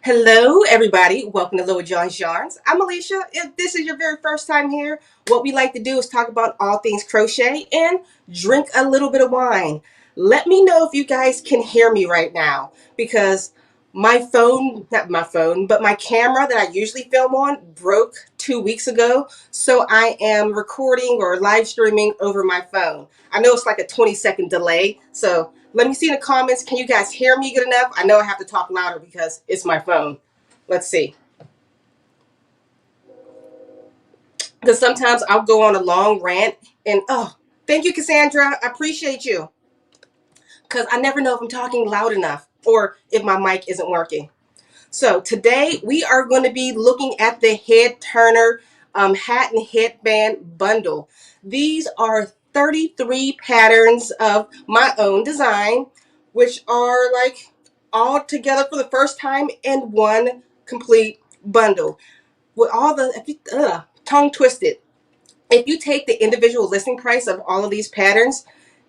Hello, everybody. Welcome to Little John's Yarns. I'm Alicia. If this is your very first time here, what we like to do is talk about all things crochet and drink a little bit of wine. Let me know if you guys can hear me right now because my phone, not my phone, but my camera that I usually film on broke 2 weeks ago. So I am recording or live streaming over my phone. I know it's like a 20-second delay. So let me see in the comments. Can you guys hear me good enough? I know I have to talk louder because it's my phone. Let's see. Because sometimes I'll go on a long rant and, oh, thank you, Cassandra. I appreciate you. Because I never know if I'm talking loud enough or if my mic isn't working. So today we are going to be looking at the Head-Turner Hat and Headband Bundle. These are 33 patterns of my own design, which are like all together for the first time in one complete bundle. With all the, tongue twisted. If you take the individual listing price of all of these patterns,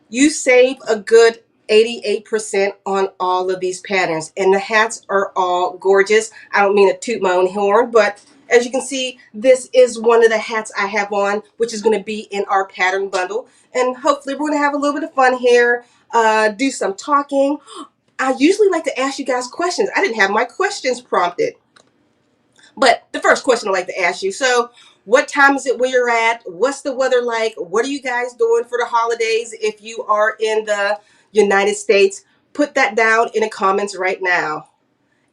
you save a good 88% on all of these patterns, and the hats are all gorgeous. I don't mean to toot my own horn, but as you can see, this is one of the hats I have on, which is going to be in our pattern bundle, and hopefully we're going to have a little bit of fun here, do some talking. I usually like to ask you guys questions. I didn't have my questions prompted, but the first question I'd like to ask you, so what time is it where you're at? What's the weather like? What are you guys doing for the holidays if you are in the United States? Put that down in the comments right now.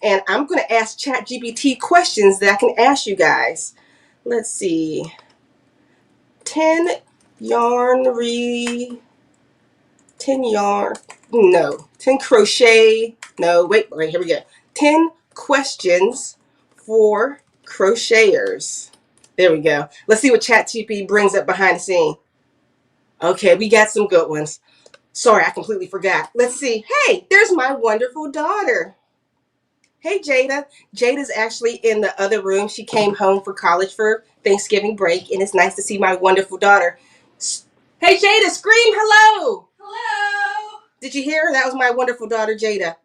And I'm going to ask ChatGPT questions that I can ask you guys. Let's see. 10 yarn 10 yarn, no, 10 crochet, no, wait, here we go. 10 questions for crocheters. There we go. Let's see what ChatGPT brings up behind the scene. Okay, we got some good ones. Sorry, I completely forgot. Let's see. Hey, there's my wonderful daughter. Hey, Jada. Jada's actually in the other room. She came home for college for Thanksgiving break, and it's nice to see my wonderful daughter. Hey, Jada, scream hello. Hello. Did you hear? That was my wonderful daughter, Jada.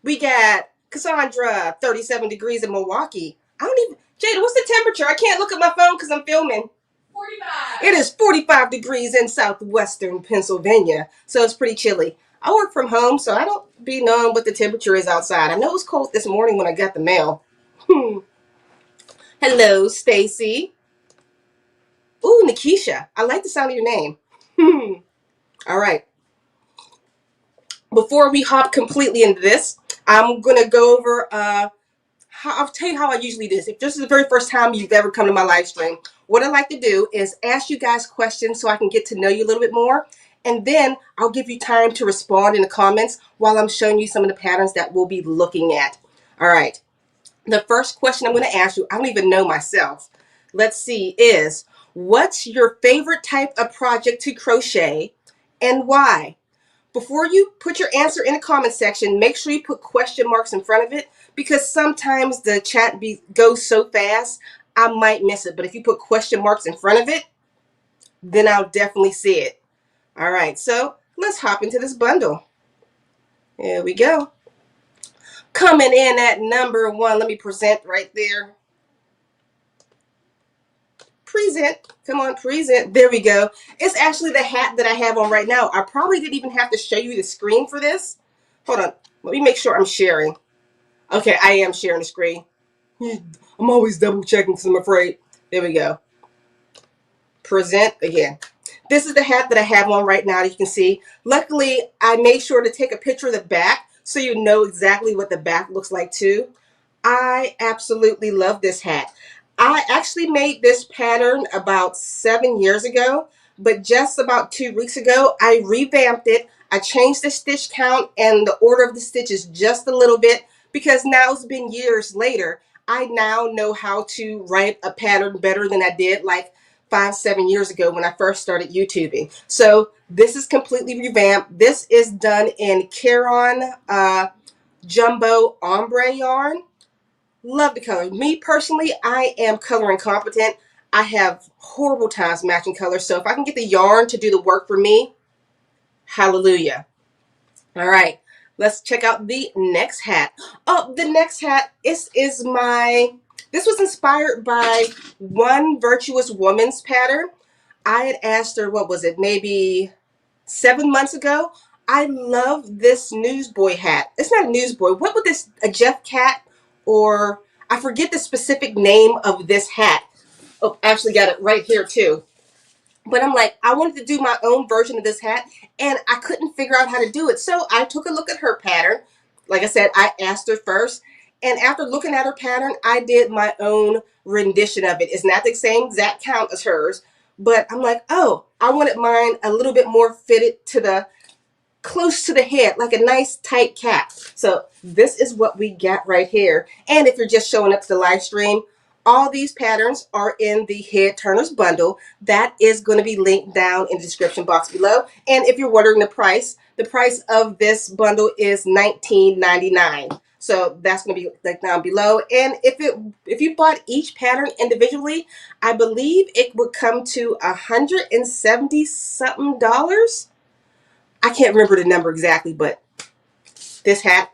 We got Cassandra, 37 degrees in Milwaukee. I don't even, Jada, what's the temperature? I can't look at my phone because I'm filming. 45. It is 45 degrees in southwestern Pennsylvania, so it's pretty chilly. I work from home, so I don't be knowing what the temperature is outside. I know it was cold this morning when I got the mail. Hello, Stacy. Ooh, Nikisha. I like the sound of your name. All right. Before we hop completely into this, I'm going to go over, I'll tell you how I usually do this. If this is the very first time you've ever come to my live stream, what I like to do is ask you guys questions so I can get to know you a little bit more. And then I'll give you time to respond in the comments while I'm showing you some of the patterns that we'll be looking at. All right. The first question I'm going to ask you, I don't even know myself. Let's see, is what's your favorite type of project to crochet and why? Before you put your answer in the comment section, make sure you put question marks in front of it because sometimes the chat goes so fast, I might miss it. But if you put question marks in front of it, then I'll definitely see it. All right, so let's hop into this bundle. Here we go. Coming in at number 1, let me present right there. Present. Come on, present. There we go. It's actually the hat that I have on right now. I probably didn't even have to show you the screen for this. Hold on. Let me make sure I'm sharing. Okay, I am sharing the screen. I'm always double checking because I'm afraid. There we go. Present again. This is the hat that I have on right now, as you can see. Luckily, I made sure to take a picture of the back so you know exactly what the back looks like too. I absolutely love this hat. I actually made this pattern about 7 years ago, but just about 2 weeks ago, I revamped it. I changed the stitch count and the order of the stitches just a little bit because now it's been years later. I now know how to write a pattern better than I did like 5-7 years ago when I first started YouTubing. So this is completely revamped. This is done in Caron Jumbo Ombre yarn. Love the color. Me personally, I am color incompetent. I have horrible times matching colors. So if I can get the yarn to do the work for me, hallelujah. All right. Let's check out the next hat. Oh, the next hat this was inspired by One Virtuous Woman's pattern. I had asked her, what was it, maybe 7 months ago. I love this newsboy hat. It's not a newsboy. What would this, a Jeff Cat, or I forget the specific name of this hat. Oh, I actually got it right here too. But I'm like, I wanted to do my own version of this hat, and I couldn't figure out how to do it. So I took a look at her pattern. Like I said, I asked her first. And after looking at her pattern, I did my own rendition of it. It's not the same exact count as hers. But I'm like, oh, I wanted mine a little bit more fitted to the close to the head, like a nice tight cap. So this is what we got right here. And if you're just showing up to the live stream, all these patterns are in the Head Turners bundle. That is going to be linked down in the description box below. And if you're wondering the price of this bundle is $19.99. So that's going to be linked down below. And if you bought each pattern individually, I believe it would come to $170 something. I can't remember the number exactly, but this hat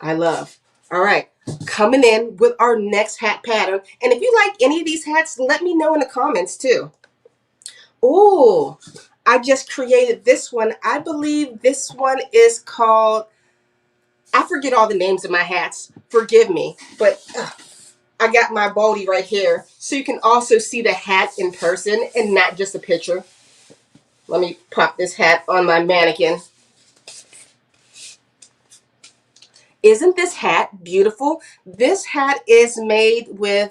I love. All right, coming in with our next hat pattern. And if you like any of these hats, let me know in the comments too. Oh, I just created this one. I believe this one is called, I forget all the names of my hats. Forgive me, but I got my baldy right here. So you can also see the hat in person and not just a picture. Let me pop this hat on my mannequin. Isn't this hat beautiful? This hat is made with,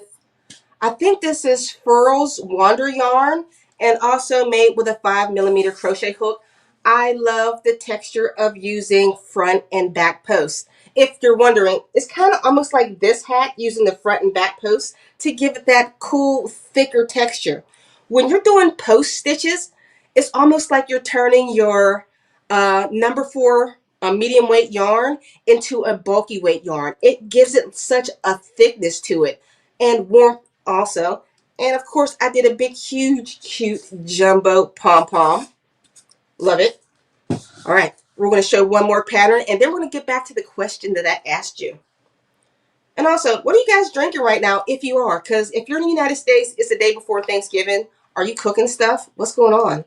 I think this is Furl's Wander yarn, and also made with a 5mm crochet hook. I love the texture of using front and back posts. If you're wondering, it's kind of almost like this hat using the front and back posts to give it that cool, thicker texture. When you're doing post stitches, it's almost like you're turning your number 4 medium weight yarn into a bulky weight yarn. It gives it such a thickness to it and warmth also. And of course, I did a big, huge, cute jumbo pom-pom. Love it. All right, we're going to show one more pattern, and then we're going to get back to the question that I asked you. And also, what are you guys drinking right now, if you are? Because if you're in the United States, it's the day before Thanksgiving. Are you cooking stuff? What's going on?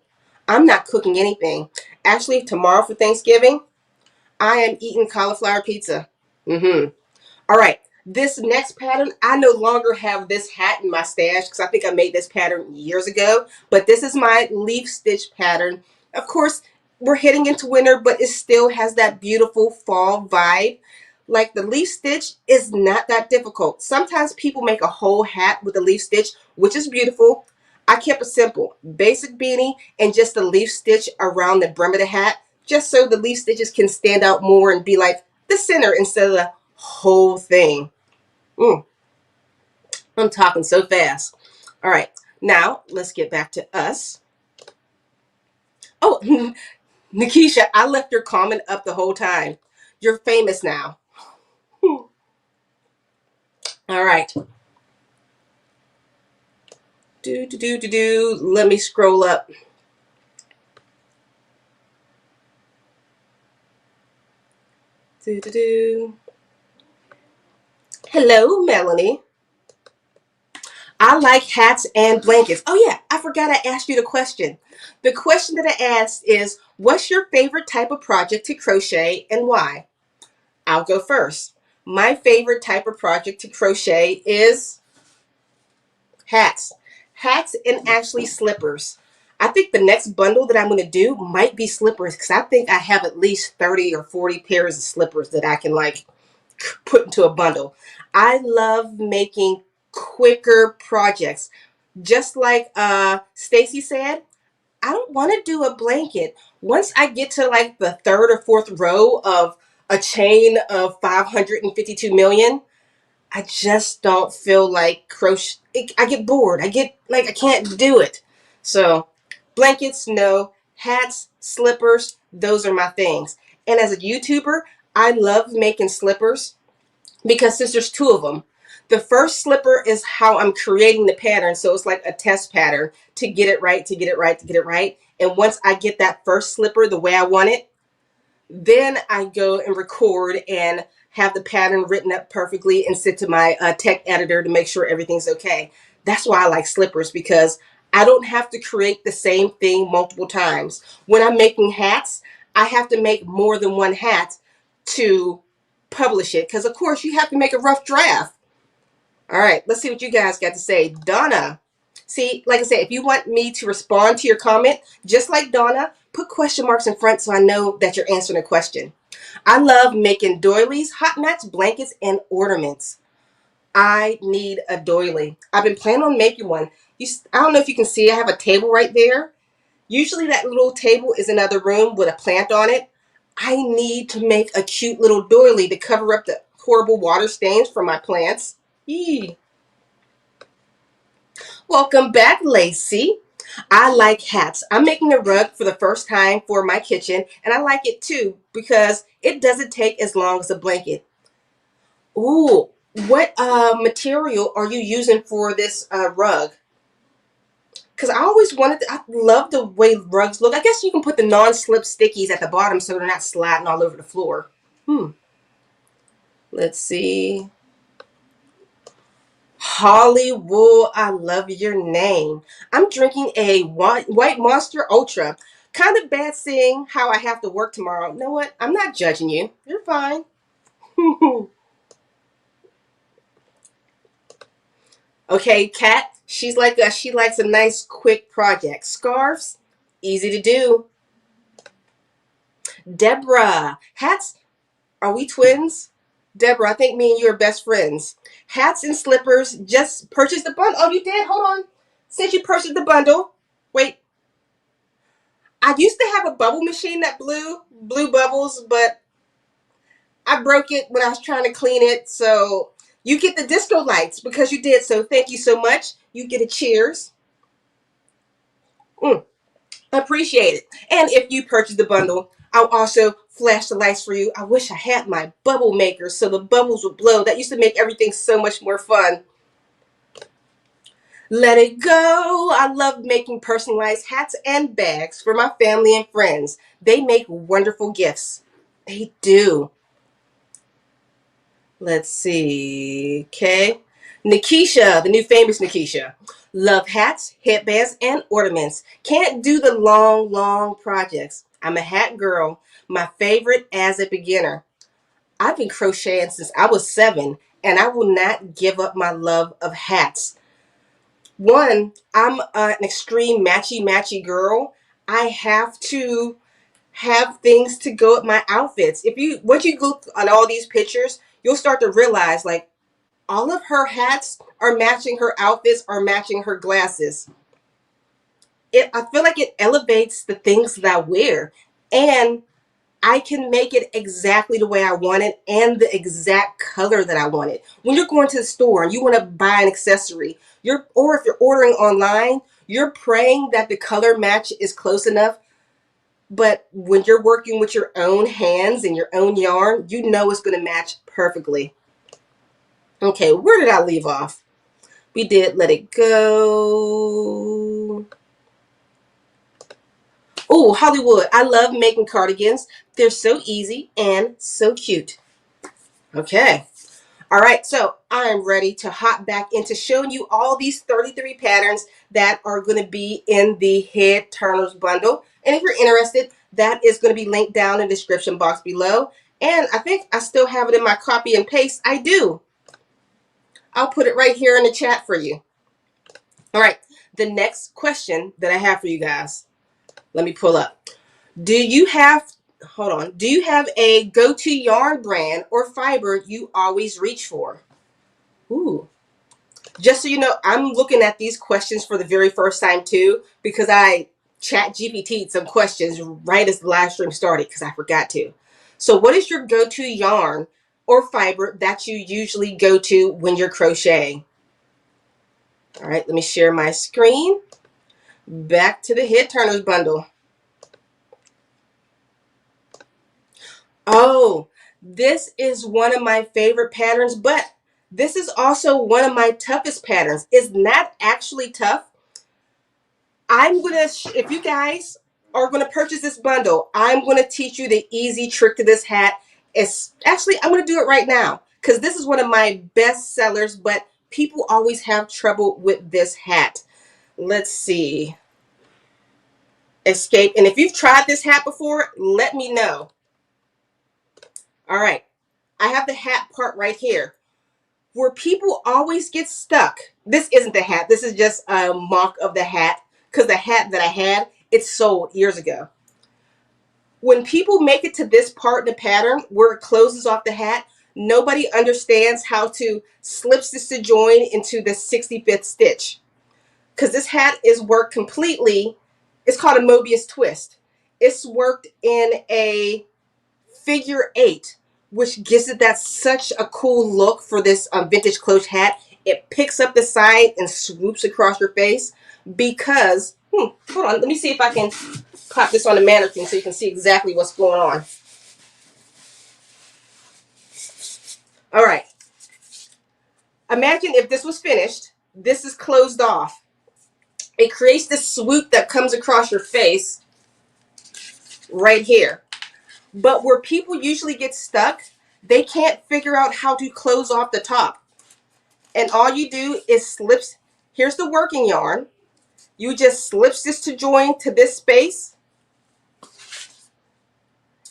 I'm not cooking anything. Actually, tomorrow for Thanksgiving, I am eating cauliflower pizza. All right, this next pattern, I no longer have this hat in my stash because I think I made this pattern years ago. But this is my leaf stitch pattern. Of course, we're heading into winter, but it still has that beautiful fall vibe. Like, the leaf stitch is not that difficult. Sometimes people make a whole hat with a leaf stitch, which is beautiful. I kept it simple. Basic beanie and just a leaf stitch around the brim of the hat, just so the leaf stitches can stand out more and be like the center instead of the whole thing. I'm talking so fast. All right, now let's get back to us. Oh, Nikisha, I left your comment up the whole time. You're famous now. All right. Let me scroll up. Hello, Melanie. I like hats and blankets. Oh yeah, I forgot I asked you the question. The question that I asked is, what's your favorite type of project to crochet and why? I'll go first. My favorite type of project to crochet is hats. Hats and actually slippers. I think the next bundle that I'm going to do might be slippers because I think I have at least 30 or 40 pairs of slippers that I can like put into a bundle. I love making quicker projects. Just like Stacy said, I don't want to do a blanket. Once I get to like the 3rd or 4th row of a chain of 552 million, I just don't feel like crochet. I get bored. I get like, I can't do it. So blankets, no. Hats, slippers, those are my things. And as a YouTuber, I love making slippers because since there's 2 of them, the first slipper is how I'm creating the pattern. So it's like a test pattern to get it right, to get it right, to get it right. And once I get that first slipper the way I want it, Then I go and record and have the pattern written up perfectly and send to my tech editor to make sure everything's okay. That's why I like slippers, because I don't have to create the same thing multiple times. When I'm making hats, I have to make more than one hat to publish it, because of course you have to make a rough draft. All right, let's see what you guys got to say. Donna. See, like I said, if you want me to respond to your comment, just like Donna, put question marks in front so I know that you're answering a question. I love making doilies, hot mats, blankets, and ornaments. I need a doily. I've been planning on making one. I don't know if you can see, I have a table right there. Usually that little table is another room with a plant on it. I need to make a cute little doily to cover up the horrible water stains from my plants. Yee. Welcome back, Lacey. I like hats. I'm making a rug for the first time for my kitchen, and I like it too because it doesn't take as long as a blanket. Ooh, what material are you using for this rug? Because I always wanted I love the way rugs look. I guess you can put the non-slip stickies at the bottom so they're not sliding all over the floor. Let's see. Hollywood, I love your name. I'm drinking a White Monster Ultra. Kind of bad seeing how I have to work tomorrow. You know what? I'm not judging you. You're fine. Okay, Kat, she's like us. She likes a nice, quick project. Scarves, easy to do. Deborah, hats. Are we twins? Deborah, I think me and you are best friends. Hats and slippers. Just purchase the bundle. Oh, you did? Hold on. Since you purchased the bundle, wait. I used to have a bubble machine that blew bubbles, but I broke it when I was trying to clean it. So you get the disco lights because you did. So thank you so much. You get a cheers. Appreciate it. And if you purchase the bundle, I'll also flash the lights for you. I wish I had my bubble maker so the bubbles would blow. That used to make everything so much more fun. Let it go. I love making personalized hats and bags for my family and friends. They make wonderful gifts. They do. Let's see. Okay. Nikisha, the new famous Nikisha. Love hats, headbands, and ornaments. Can't do the long projects. I'm a hat girl. My favorite as a beginner. I've been crocheting since I was 7, and I will not give up my love of hats. One, I'm an extreme matchy girl. I have to have things to go with my outfits. Once you look at all these pictures, you'll start to realize like all of her hats are matching her outfits, are matching her glasses. I feel like it elevates the things that I wear, and I can make it exactly the way I want it and the exact color that I want it. When you're going to the store and you want to buy an accessory, or if you're ordering online, you're praying that the color match is close enough. But when you're working with your own hands and your own yarn, you know it's going to match perfectly. Okay, where did I leave off? We did Let It Go. Oh, Hollywood. I love making cardigans. They're so easy and so cute. Okay. All right, so I'm ready to hop back into showing you all these 33 patterns that are going to be in the Head Turners bundle. And if you're interested, that is going to be linked down in the description box below. And I think I still have it in my copy and paste. I do. I'll put it right here in the chat for you. All right, the next question that I have for you guys. Let me pull up. Do you have a go-to yarn brand or fiber you always reach for? Ooh. Just so you know, I'm looking at these questions for the very first time too, because I chat GPT'd some questions right as the live stream started because I forgot to. So what is your go-to yarn or fiber that you usually go to when you're crocheting? All right, let me share my screen. Back to the Head Turners bundle. Oh, this is one of my favorite patterns, but this is also one of my toughest patterns. It's not actually tough. I'm gonna, if you guys are going to purchase this bundle, I'm going to teach you the easy trick to this hat. Actually, I'm going to do it right now because this is one of my best sellers, but people always have trouble with this hat. Let's see. Escape. And if you've tried this hat before, let me know. All right. I have the hat part right here. Where people always get stuck. This isn't the hat. This is just a mock of the hat because the hat that I had, it sold years ago. When people make it to this part in the pattern where it closes off the hat, nobody understands how to slip stitch to join into the 65th stitch. Because this hat is worked completely, it's called a Mobius twist. It's worked in a figure 8, which gives it that such a cool look for this vintage cloche hat. It picks up the side and swoops across your face because, hold on, let me see if I can pop this on the mannequin so you can see exactly what's going on. All right. Imagine if this was finished, this is closed off. It creates this swoop that comes across your face right here. But where people usually get stuck, they can't figure out how to close off the top. And all you do is slip. Here's the working yarn. You just slip stitch to join to this space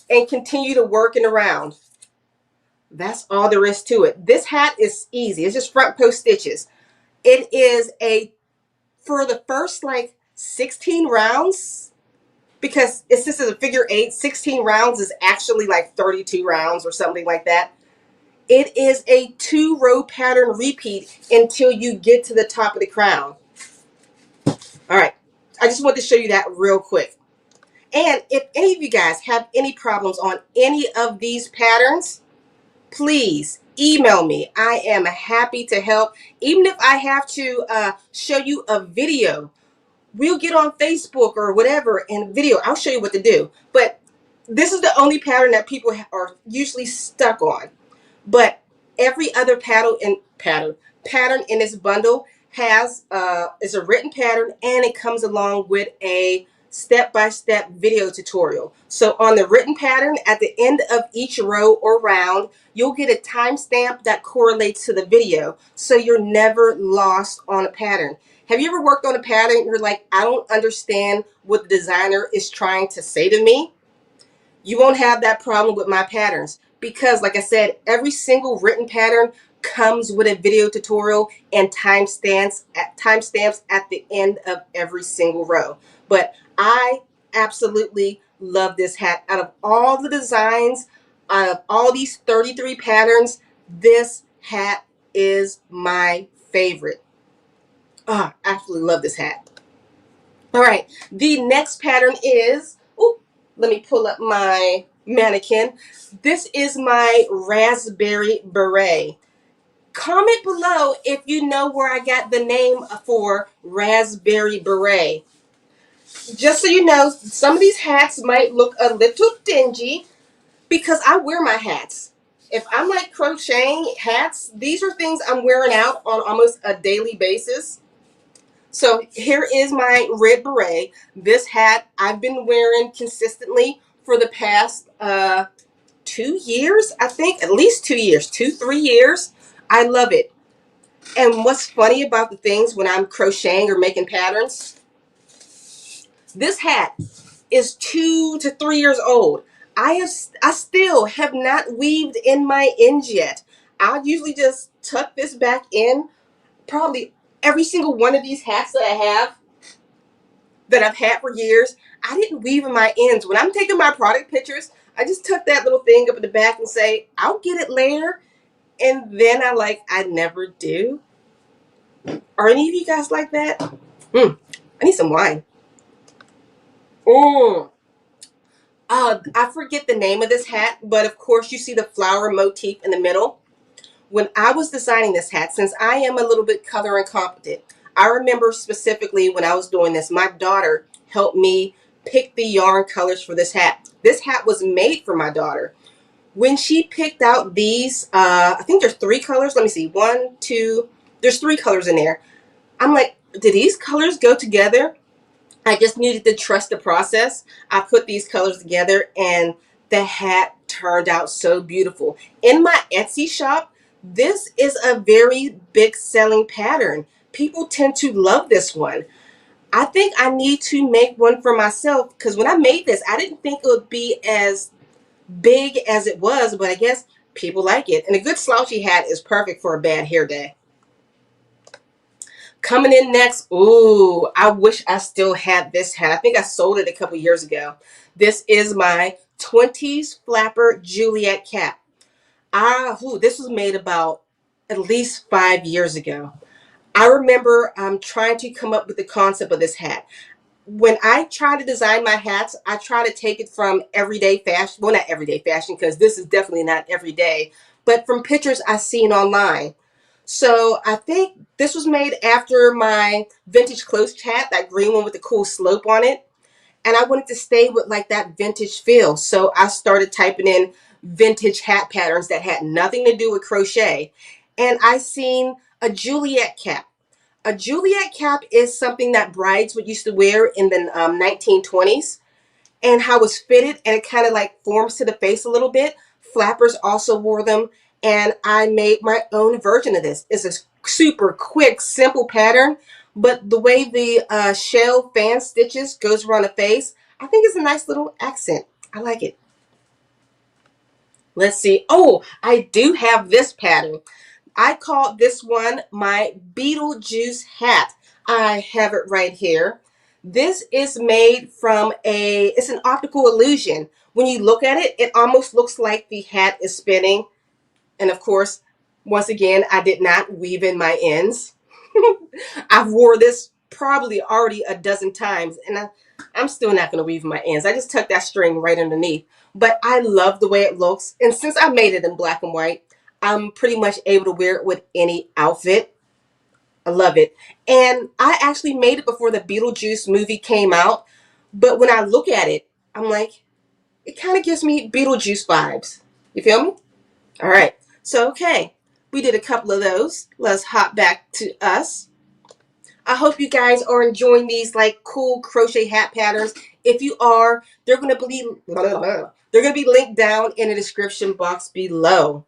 and continue to work it around. That's all there is to it. This hat is easy. It's just front post stitches. It is for the first like 16 rounds, because this is a figure 8, 16 rounds is actually like 32 rounds or something like that. It is a 2-row pattern repeat until you get to the top of the crown. All right, I just want to show you that real quick. And if any of you guys have any problems on any of these patterns, please email me. I am happy to help. Even if I have to show you a video, we'll get on Facebook or whatever and video. I'll show you what to do. But this is the only pattern that people are usually stuck on. But every other pattern in this bundle is a written pattern, and it comes along with a step-by-step video tutorial. So on the written pattern, at the end of each row or round, you'll get a timestamp that correlates to the video, so you're never lost on a pattern. Have you ever worked on a pattern and you're like, I don't understand what the designer is trying to say to me? You won't have that problem with my patterns because, like I said, every single written pattern comes with a video tutorial and timestamps at the end of every single row. But I absolutely love this hat. Out of all the designs, out of all these 33 patterns, this hat is my favorite. I absolutely love this hat. All right, the next pattern is, let me pull up my mannequin. This is my raspberry beret. Comment below if you know where I got the name for raspberry beret. Just so you know, some of these hats might look a little dingy because I wear my hats. If I'm like crocheting hats, these are things I'm wearing out on almost a daily basis. So here is my red beret. This hat I've been wearing consistently for the past 2 years, I think, at least 2 years, 3 years. I love it. And what's funny about the things when I'm crocheting or making patterns, this hat is 2 to 3 years old. I still have not weaved in my ends yet. I'll usually just tuck this back in. Probably every single one of these hats that I've had for years, I didn't weave in my ends. When I'm taking my product pictures, I just tuck that little thing up in the back and say, I'll get it later. And then I never do. Are any of you guys like that? I need some wine. I forget the name of this hat, but of course you see the flower motif in the middle. When I was designing this hat, since I am a little bit color incompetent, I remember specifically when I was doing this, my daughter helped me pick the yarn colors for this hat. This hat was made for my daughter. When she picked out these, I think there's 3 colors. Let me see. 1, 2, there's 3 colors in there. I'm like, do these colors go together? I just needed to trust the process. I put these colors together and the hat turned out so beautiful. In my Etsy shop, this is a very big selling pattern. People tend to love this one. I think I need to make one for myself because when I made this, I didn't think it would be as big as it was, but I guess people like it. And a good slouchy hat is perfect for a bad hair day. Coming in next, ooh, I wish I still had this hat. I think I sold it a couple years ago. This is my 20s flapper Juliet cap. This was made about at least 5 years ago. I remember trying to come up with the concept of this hat. When I try to design my hats, I try to take it from everyday fashion. Well, not everyday fashion, because this is definitely not everyday, but from pictures I've seen online. So I think this was made after my vintage closed hat, that green one with the cool slope on it. And I wanted to stay with like that vintage feel. So I started typing in vintage hat patterns that had nothing to do with crochet. And I seen a Juliet cap. A Juliet cap is something that brides would used to wear in the 1920s, and how it's fitted and it kind of like forms to the face a little bit. Flappers also wore them, and I made my own version of this. It's a super quick, simple pattern, but the way the shell fan stitches goes around the face, I think it's a nice little accent. I like it. Let's see. Oh, I do have this pattern. I call this one my Beetlejuice hat. I have it right here. This is made from it's an optical illusion. When you look at it, it almost looks like the hat is spinning. And of course, once again, I did not weave in my ends. I've wore this probably already a dozen times, and I'm still not going to weave my ends. I just tucked that string right underneath. But I love the way it looks. And since I made it in black and white, I'm pretty much able to wear it with any outfit. I love it. And I actually made it before the Beetlejuice movie came out. But when I look at it, I'm like, it kind of gives me Beetlejuice vibes. You feel me? All right. So, okay. We did a couple of those. Let's hop back to us. I hope you guys are enjoying these like cool crochet hat patterns. If you are, they're going to be linked down in the description box below.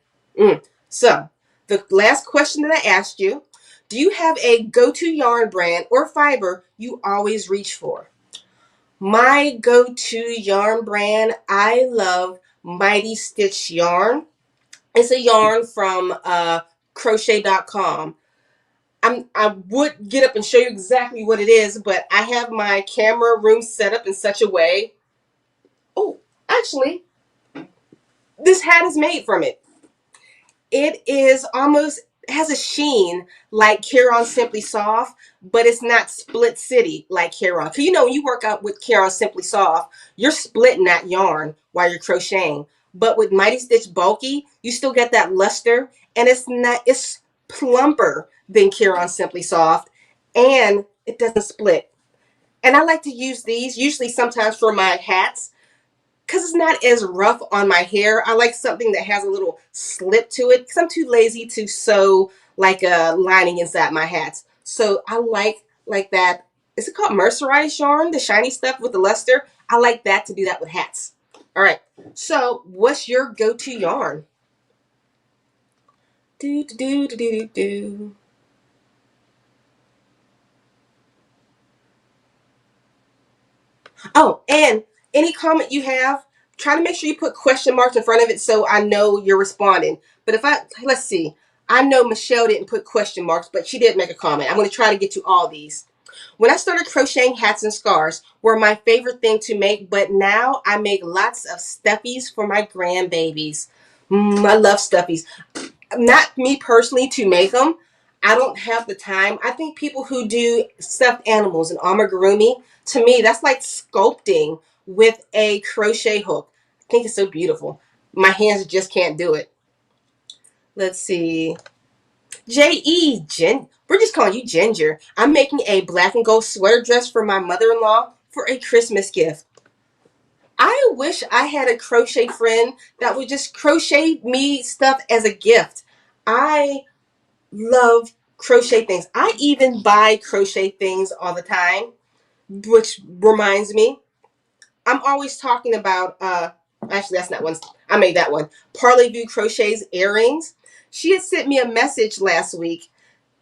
So, the last question that I asked you, do you have a go-to yarn brand or fiber you always reach for? My go-to yarn brand, I love Mighty Stitch yarn. It's a yarn from crochet.com. I would get up and show you exactly what it is, but I have my camera room set up in such a way. Oh, actually, this hat is made from it. It is almost has a sheen like Caron Simply Soft, but it's not split city like Caron. Because you know, when you work out with Caron Simply Soft, you're splitting that yarn while you're crocheting. But with Mighty Stitch Bulky, you still get that luster, and it's plumper than Caron Simply Soft, and it doesn't split. And I like to use these usually sometimes for my hats because it's not as rough on my hair. I like something that has a little slip to it because I'm too lazy to sew like a lining inside my hats. So I like that. Is it called mercerized yarn? The shiny stuff with the luster? I like that to do that with hats. All right. So what's your go-to yarn? Do do do do do do. Oh, and any comment you have, try to make sure you put question marks in front of it so I know you're responding. But let's see. I know Michelle didn't put question marks, but she did make a comment. I'm going to try to get to all these. When I started crocheting, hats and scarves were my favorite thing to make, but now I make lots of stuffies for my grandbabies. I love stuffies. Not me personally to make them. I don't have the time. I think people who do stuffed animals and amigurumi, to me, that's like sculpting with a crochet hook. I think it's so beautiful. My hands just can't do it. Let's see. J.E. We're just calling you Ginger. I'm making a black and gold sweater dress for my mother-in-law for a Christmas gift. I wish I had a crochet friend that would just crochet me stuff as a gift. I love crochet things. I even buy crochet things all the time which reminds me, I'm always talking about, actually, that's not one. I made that one. Parlez-vous Crochet's earrings. She had sent me a message last week,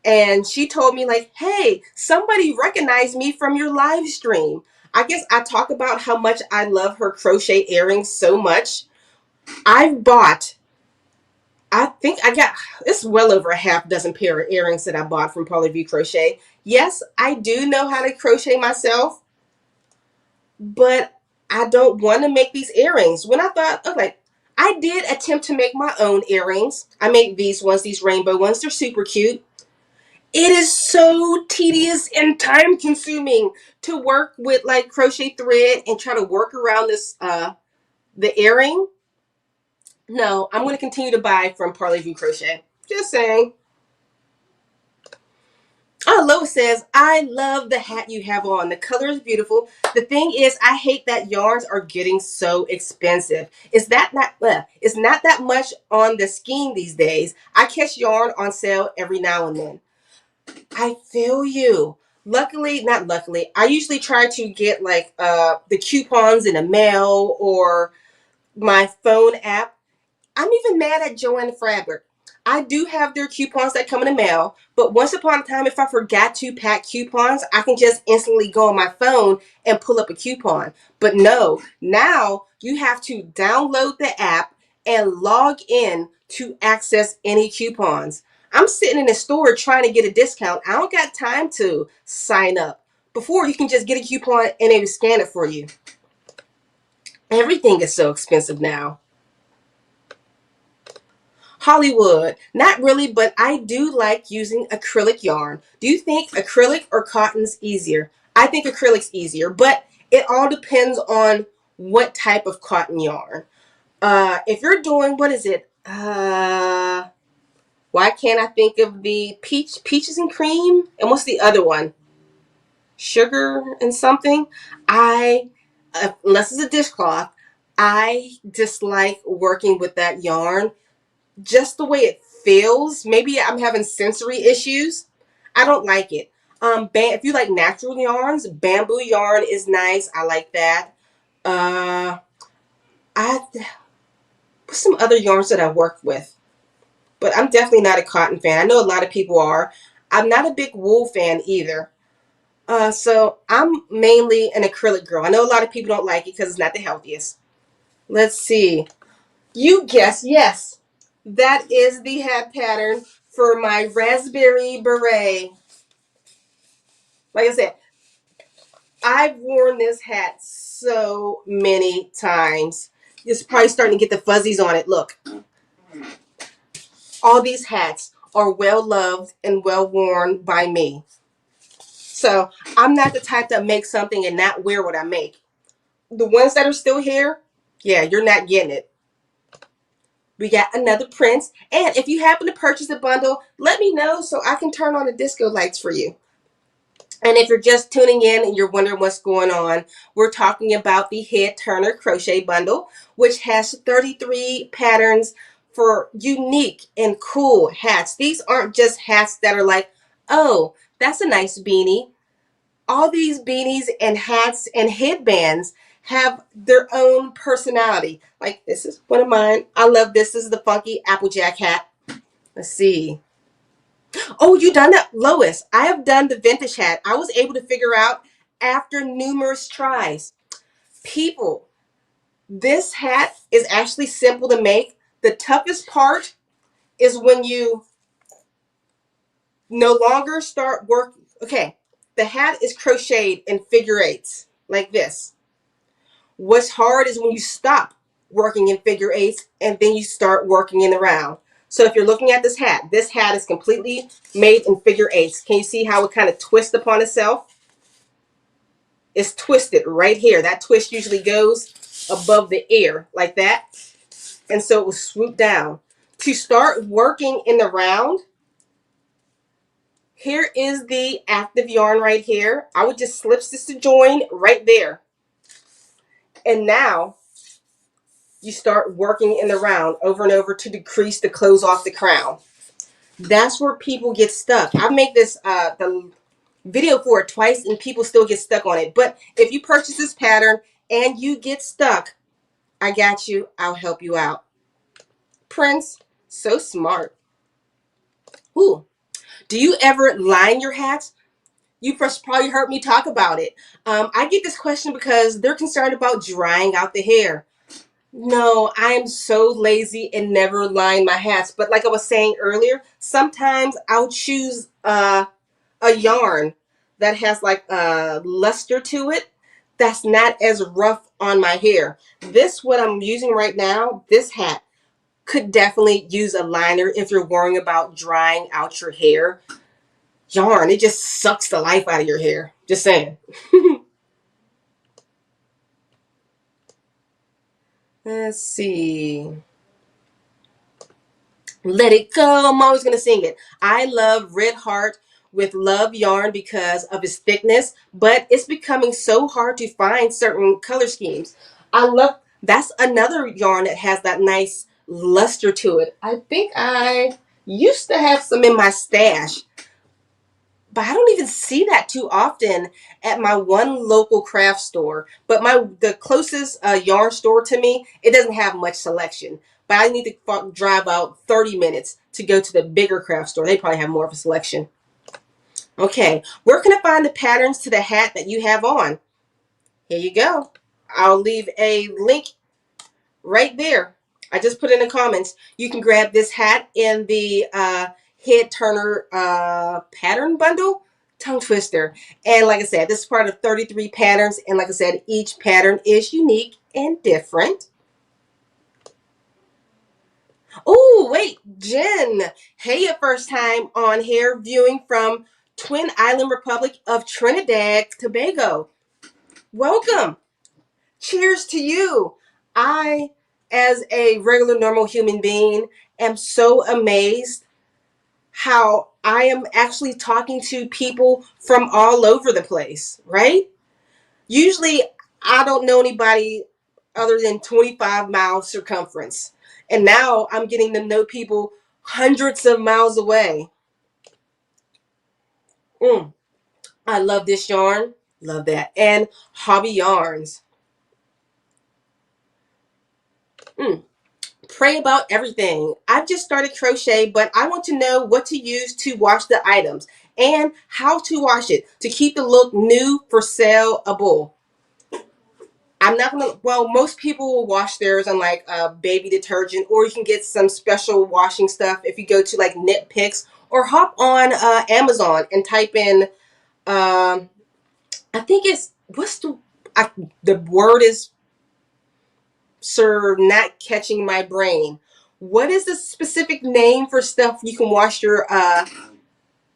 and she told me, like, hey, somebody recognized me from your live stream. I guess I talk about how much I love her crochet earrings so much. I've bought, I think I got, it's well over a half dozen pair of earrings that I bought from Parlez-vous Crochet. Yes, I do know how to crochet myself, but I don't want to make these earrings. When I thought, okay, I did attempt to make my own earrings. I made these ones, these rainbow ones. They're super cute. It is so tedious and time consuming to work with like crochet thread and try to work around this, the earring. No, I'm going to continue to buy from Parlez-vous Crochet. Just saying. Oh, Lois says, I love the hat you have on. The color is beautiful. The thing is, I hate that yarns are getting so expensive. It's not that much on the skein these days. I catch yarn on sale every now and then. I feel you. Luckily, not luckily, I usually try to get like the coupons in the mail or my phone app. I'm even mad at Joanne Fabric. I do have their coupons that come in the mail, but once upon a time, if I forgot to pack coupons, I can just instantly go on my phone and pull up a coupon. But no, now you have to download the app and log in to access any coupons. I'm sitting in the store trying to get a discount. I don't got time to sign up. Before, you can just get a coupon and they will scan it for you. Everything is so expensive now. Hollywood, not really, but I do like using acrylic yarn. Do you think acrylic or cotton's easier? I think acrylic's easier, but it all depends on what type of cotton yarn. If you're doing, what is it? Why can't I think of the peaches and cream? And what's the other one? Sugar and something? Unless it's a dishcloth, I dislike working with that yarn. Just the way it feels. Maybe I'm having sensory issues. I don't like it. If you like natural yarns, bamboo yarn is nice. I like that. What's some other yarns that I work with? But I'm definitely not a cotton fan. I know a lot of people are. I'm not a big wool fan either. So I'm mainly an acrylic girl. I know a lot of people don't like it because it's not the healthiest. Let's see. You guess, yes. That is the hat pattern for my raspberry beret. Like I said, I've worn this hat so many times. It's probably starting to get the fuzzies on it. Look. All these hats are well loved and well worn by me. So I'm not the type that makes something and not wear what I make. The ones that are still here, yeah, you're not getting it. We got another prince. And if you happen to purchase a bundle, let me know so I can turn on the disco lights for you. And if you're just tuning in and you're wondering what's going on, we're talking about the Head-Turner Crochet Bundle, which has 33 patterns for unique and cool hats. These aren't just hats that are like, oh, that's a nice beanie. All these beanies and hats and headbands have their own personality. Like, this is one of mine. I love this. This is the funky Applejack hat. Let's see. Oh, you done that? Lois, I have done the vintage hat. I was able to figure out after numerous tries. People, this hat is actually simple to make. The toughest part is when you no longer start working. Okay, the hat is crocheted in figure eights like this. What's hard is when you stop working in figure eights and then you start working in the round. So if you're looking at this hat is completely made in figure eights. Can you see how it kind of twists upon itself? It's twisted right here. That twist usually goes above the ear like that. And so it will swoop down. To start working in the round, here is the active yarn right here. I would just slip stitch to join right there. And now you start working in the round over and over to decrease the close off the crown. That's where people get stuck. I make this, video for it twice and people still get stuck on it. But if you purchase this pattern and you get stuck, I got you. I'll help you out. Prince, so smart. Ooh. Do you ever line your hats? You first probably heard me talk about it. I get this question because they're concerned about drying out the hair. No, I am so lazy and never line my hats. But like I was saying earlier, sometimes I'll choose a yarn that has like a luster to it that's not as rough on my hair. This, what I'm using right now, this hat could definitely use a liner if you're worrying about drying out your hair. Yarn, it just sucks the life out of your hair. Just saying. Let's see. Let it go. I'm always going to sing it. I love Red Heart with Love Yarn because of its thickness, but it's becoming so hard to find certain color schemes. I love, that's another yarn that has that nice luster to it. I think I used to have some in my stash, but I don't even see that too often at my one local craft store. But the closest yarn store to me, it doesn't have much selection. But I need to drive out 30 minutes to go to the bigger craft store. They probably have more of a selection. Okay, where can I find the patterns to the hat that you have on? Here you go. I'll leave a link right there. I just put in the comments. You can grab this hat in the Head-Turner pattern bundle. Tongue twister. And like I said, this is part of 33 patterns. And like I said, each pattern is unique and different. Oh, wait, Jen. Hey, your first time on here viewing from Twin Island Republic of Trinidad, Tobago. Welcome. Cheers to you. I, as a regular normal human being, am so amazed how I am actually talking to people from all over the place, right? Usually I don't know anybody other than 25-mile circumference. And now I'm getting to know people hundreds of miles away. I love this yarn. Love that. And Hobby Yarns. Pray about everything. I've just started crochet, but I want to know what to use to wash the items and how to wash it to keep the look new for saleable. I'm not gonna, well, most people will wash theirs on like baby detergent, or you can get some special washing stuff if you go to like Knit Picks or hop on Amazon and type in, I think it's, the word is, sir, not catching my brain. What is the specific name for stuff you can wash your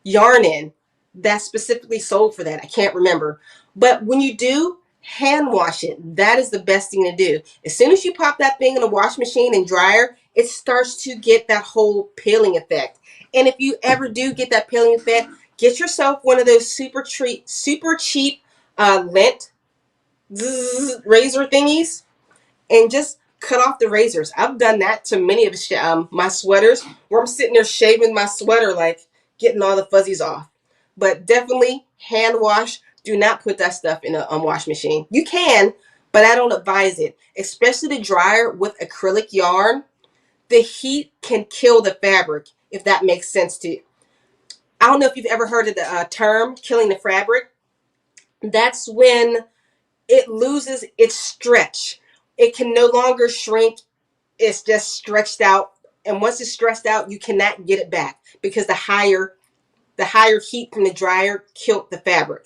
yarn in that's specifically sold for that? I can't remember. But when you do, hand wash it. That is the best thing to do. As soon as you pop that thing in a wash machine and dryer, it starts to get that whole peeling effect. And if you ever do get that peeling effect, get yourself one of those super cheap lint razor thingies and just cut off the razors. I've done that to many of my sweaters where I'm sitting there shaving my sweater, like getting all the fuzzies off. But definitely hand wash. Do not put that stuff in a wash machine. You can, but I don't advise it. Especially the dryer with acrylic yarn. The heat can kill the fabric, if that makes sense to you. I don't know if you've ever heard of the term killing the fabric. That's when it loses its stretch. It can no longer shrink. It's just stretched out. And once it's stretched out, you cannot get it back because the higher heat from the dryer killed the fabric.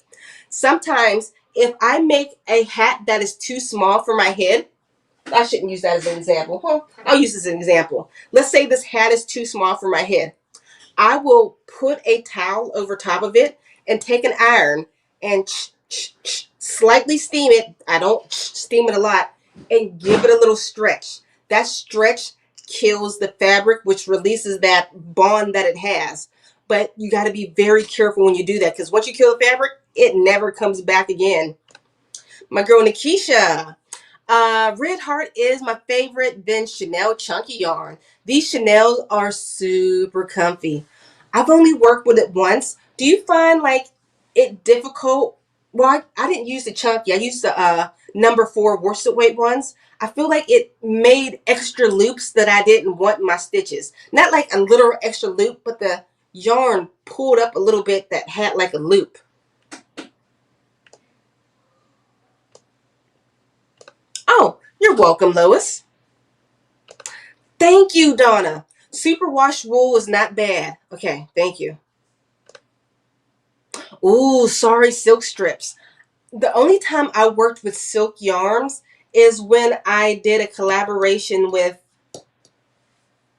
Sometimes if I make a hat that is too small for my head, I shouldn't use that as an example. Well, I'll use this as an example. Let's say this hat is too small for my head. I will put a towel over top of it and take an iron and slightly steam it. I don't steam it a lot, and give it a little stretch. That stretch kills the fabric, which releases that bond that it has. But you got to be very careful when you do that, because once you kill the fabric, it never comes back again. My girl Nikisha. Red Heart is my favorite, then Chanel Chunky Yarn. These Chanels are super comfy. I've only worked with it once. Do you find like it difficult. Well, I didn't use the chunky. I used the number 4 worsted weight ones. I feel like it made extra loops that I didn't want in my stitches. Not like a literal extra loop, but the yarn pulled up a little bit that had like a loop. Oh, you're welcome, Lois. Thank you, Donna. Superwash wool is not bad. Okay, thank you. Ooh, sorry, silk strips. The only time I worked with silk yarns is when I did a collaboration with,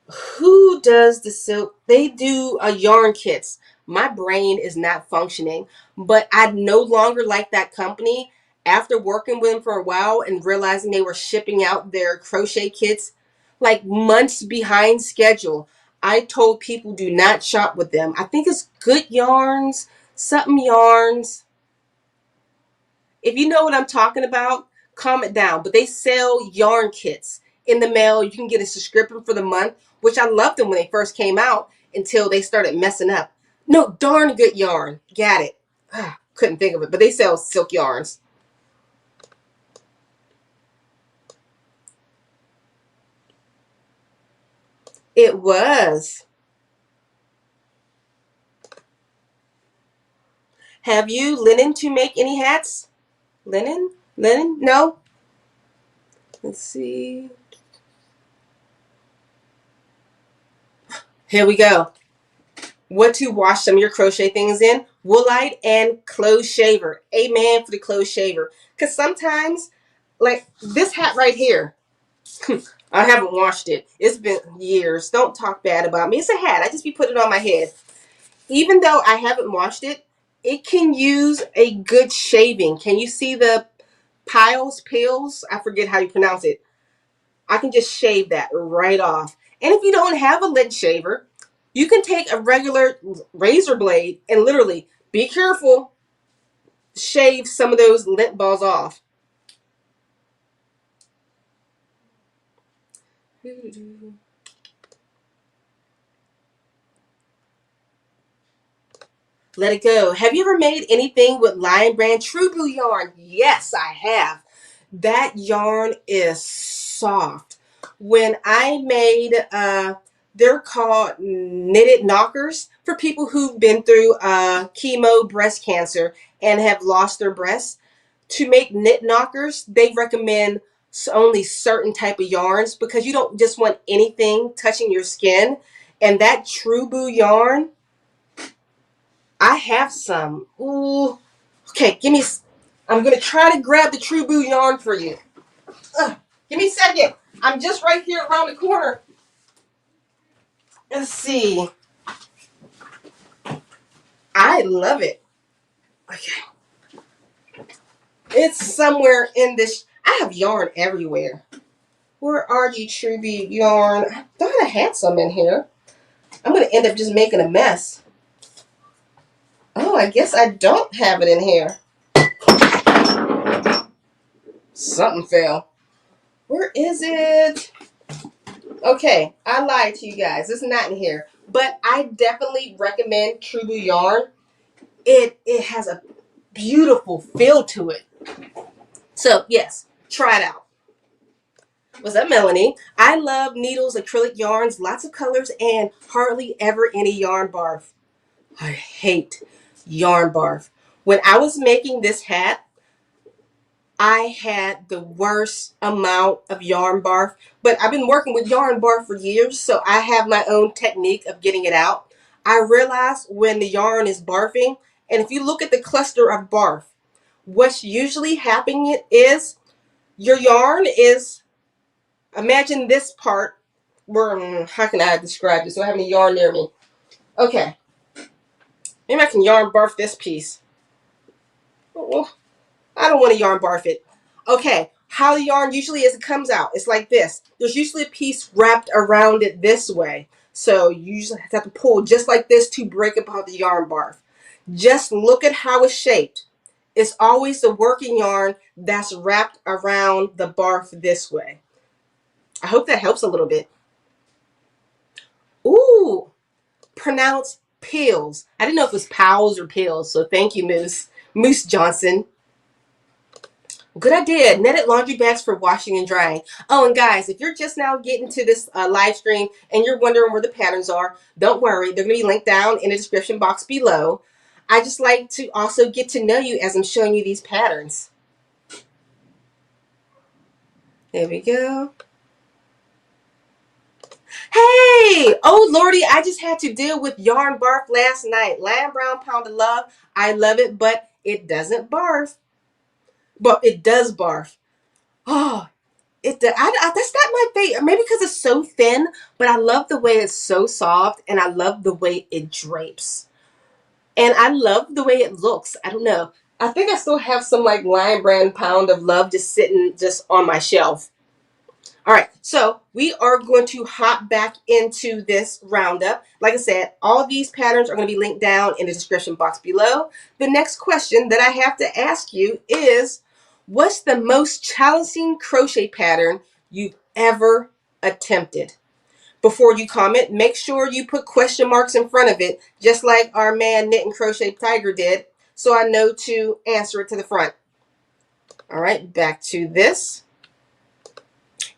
who does the silk? They do yarn kits. My brain is not functioning, but I no longer like that company after working with them for a while and realizing they were shipping out their crochet kits like months behind schedule. I told people do not shop with them. I think it's Good Yarns, something yarns. If you know what I'm talking about, comment down. But they sell yarn kits in the mail. You can get a subscription for the month, which I loved them when they first came out until they started messing up. No, Darn Good Yarn. Got it. Couldn't think of it, but they sell silk yarns. It was. Have you linen to make any hats? Linen? Linen? No? Let's see. Here we go. What to wash some of your crochet things in? Woolite and clothes shaver. Amen for the clothes shaver. Because sometimes, like this hat right here, I haven't washed it. It's been years. Don't talk bad about me. It's a hat. I just be putting it on my head. Even though I haven't washed it, it can use a good shaving. Can you see the peels? I forget how you pronounce it. I can just shave that right off. And if you don't have a lint shaver, you can take a regular razor blade and literally, be careful, shave some of those lint balls off. Let it go. Have you ever made anything with Lion Brand True Blue yarn? Yes, I have. That yarn is soft. When I made, they're called knitted knockers for people who've been through chemo, breast cancer, and have lost their breasts. To make knit knockers, they recommend only certain type of yarns because you don't just want anything touching your skin. And that True Blue yarn, I have some. Ooh. Okay, give me. I'm going to try to grab the True Blue yarn for you. Give me a second. I'm just right here around the corner. Let's see. I love it. Okay. It's somewhere in this. I have yarn everywhere. Where are you, True Blue yarn? I thought I had some in here. I'm going to end up just making a mess. Oh, I guess I don't have it in here. Something fell. Where is it? Okay, I lied to you guys. It's not in here. But I definitely recommend True Blue yarn. It has a beautiful feel to it. So, yes, try it out. What's up, Melanie? I love needles, acrylic yarns, lots of colors, and hardly ever any yarn barf. I hate yarn barf. When I was making this hat, I had the worst amount of yarn barf, but I've been working with yarn barf for years, so I have my own technique of getting it out. I realized when the yarn is barfing, and if you look at the cluster of barf, what's usually happening is your yarn is, imagine this part where, how can I describe this? Do I have any yarn near me? Okay, maybe I can yarn barf this piece. Oh, I don't want to yarn barf it. Okay, how the yarn usually is, it comes out. It's like this. There's usually a piece wrapped around it this way. So you usually have to pull just like this to break apart the yarn barf. Just look at how it's shaped. It's always the working yarn that's wrapped around the barf this way. I hope that helps a little bit. Ooh, pronounce pills. I didn't know if it was pals or pills, so thank you, Moose Johnson. Good idea. Netted laundry bags for washing and drying. Oh, and guys, if you're just now getting to this live stream and you're wondering where the patterns are, don't worry. They're going to be linked down in the description box below. I just like to also get to know you as I'm showing you these patterns. There we go. Hey! Oh, Lordy, I just had to deal with yarn barf last night. Lamb Brown Pound of Love. I love it, but it doesn't barf. But it does barf. Oh, that's not my favorite. Maybe because it's so thin, but I love the way it's so soft, and I love the way it drapes. And I love the way it looks. I don't know. I think I still have some like Lion Brand Pound of Love just sitting just on my shelf. All right, so we are going to hop back into this roundup. Like I said, all of these patterns are going to be linked down in the description box below. The next question that I have to ask you is, what's the most challenging crochet pattern you've ever attempted? Before you comment, make sure you put question marks in front of it, just like our man Knit and Crochet Tiger did, so I know to answer it to the front. All right, back to this.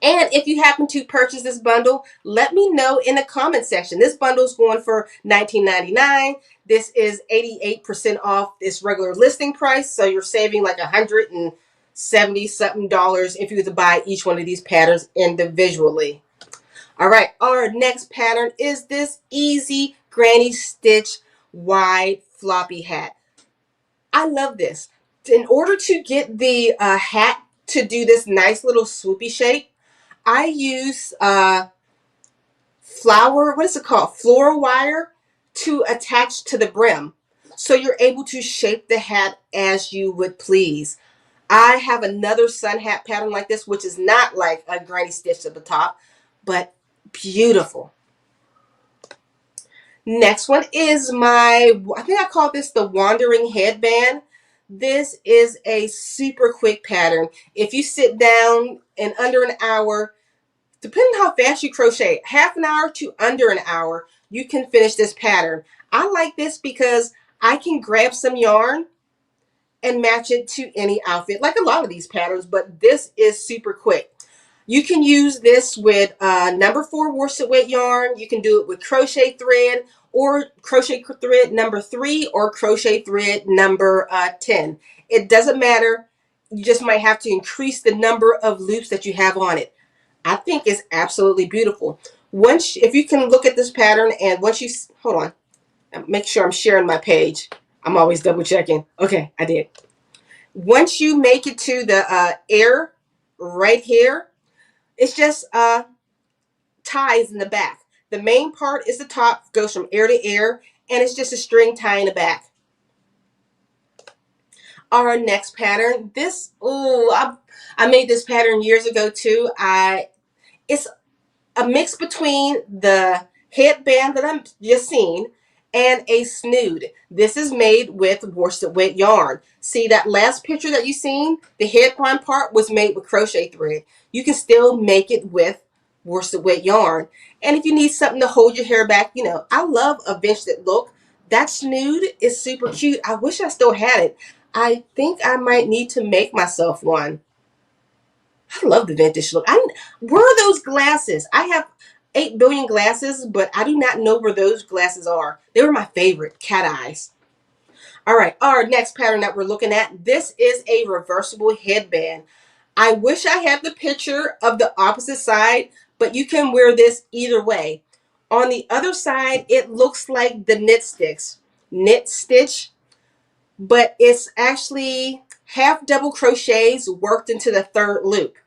And if you happen to purchase this bundle, let me know in the comment section. This bundle is going for $19.99. This is 88% off its regular listing price, so you're saving like $170 something if you were to buy each one of these patterns individually. All right, our next pattern is this easy granny stitch wide floppy hat. I love this. In order to get the hat to do this nice little swoopy shape, I use floral wire to attach to the brim. So you're able to shape the hat as you would please. I have another sun hat pattern like this, which is not like a granny stitch at the top, but beautiful. Next one is I think I call this the Wandering Headband. This is a super quick pattern. If you sit down in under an hour, depending on how fast you crochet, half an hour to under an hour, you can finish this pattern. I like this because I can grab some yarn and match it to any outfit, like a lot of these patterns, but this is super quick. You can use this with number 4 worsted weight yarn. You can do it with crochet thread or crochet thread number 3 or crochet thread number 10. It doesn't matter. You just might have to increase the number of loops that you have on it. I think it's absolutely beautiful. If you can look at this pattern, and once you, hold on, make sure I'm sharing my page. I'm always double checking. Okay, I did. Once you make it to the ear right here, it's just ties in the back. The main part is the top, goes from ear to ear, and it's just a string tie in the back. Our next pattern, I made this pattern years ago too. It's a mix between the headband that I'm just seen and a snood. This is made with worsted weight yarn. See that last picture that you seen? The headband part was made with crochet thread. You can still make it with worsted weight yarn. And if you need something to hold your hair back, I love a vented look. That snood is super cute. I wish I still had it. I think I might need to make myself one. I love the vintage look. Where are those glasses? I have 8 billion glasses, but I do not know where those glasses are. They were my favorite, cat eyes. All right, our next pattern that we're looking at, this is a reversible headband. I wish I had the picture of the opposite side, but you can wear this either way. On the other side, it looks like the knit stitch, but it's actually half double crochets worked into the 3rd loop.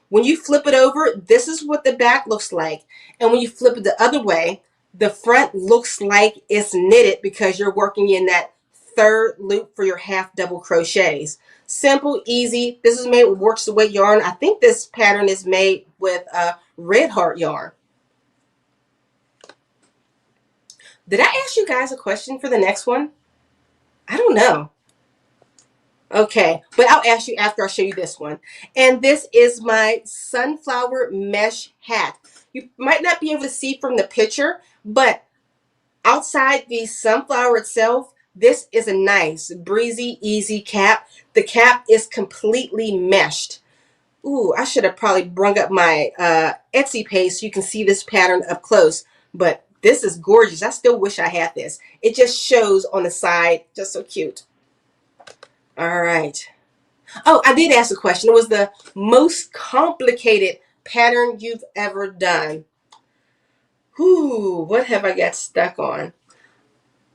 When you flip it over, this is what the back looks like. And when you flip it the other way, the front looks like it's knitted because you're working in that 3rd loop for your half double crochets. Simple, easy. This is made with worsted weight yarn. I think this pattern is made with Red Heart yarn. Did I ask you guys a question for the next one? I don't know. Okay, but I'll ask you after I show you this one. And this is my sunflower mesh hat. You might not be able to see from the picture, but outside the sunflower itself, this is a nice, breezy, easy cap. The cap is completely meshed. Ooh, I should have probably brung up my Etsy page so you can see this pattern up close. But this is gorgeous. I still wish I had this. It just shows on the side. Just so cute. All right. Oh, I did ask a question. It was the most complicated pattern you've ever done. Whew, what have I got stuck on?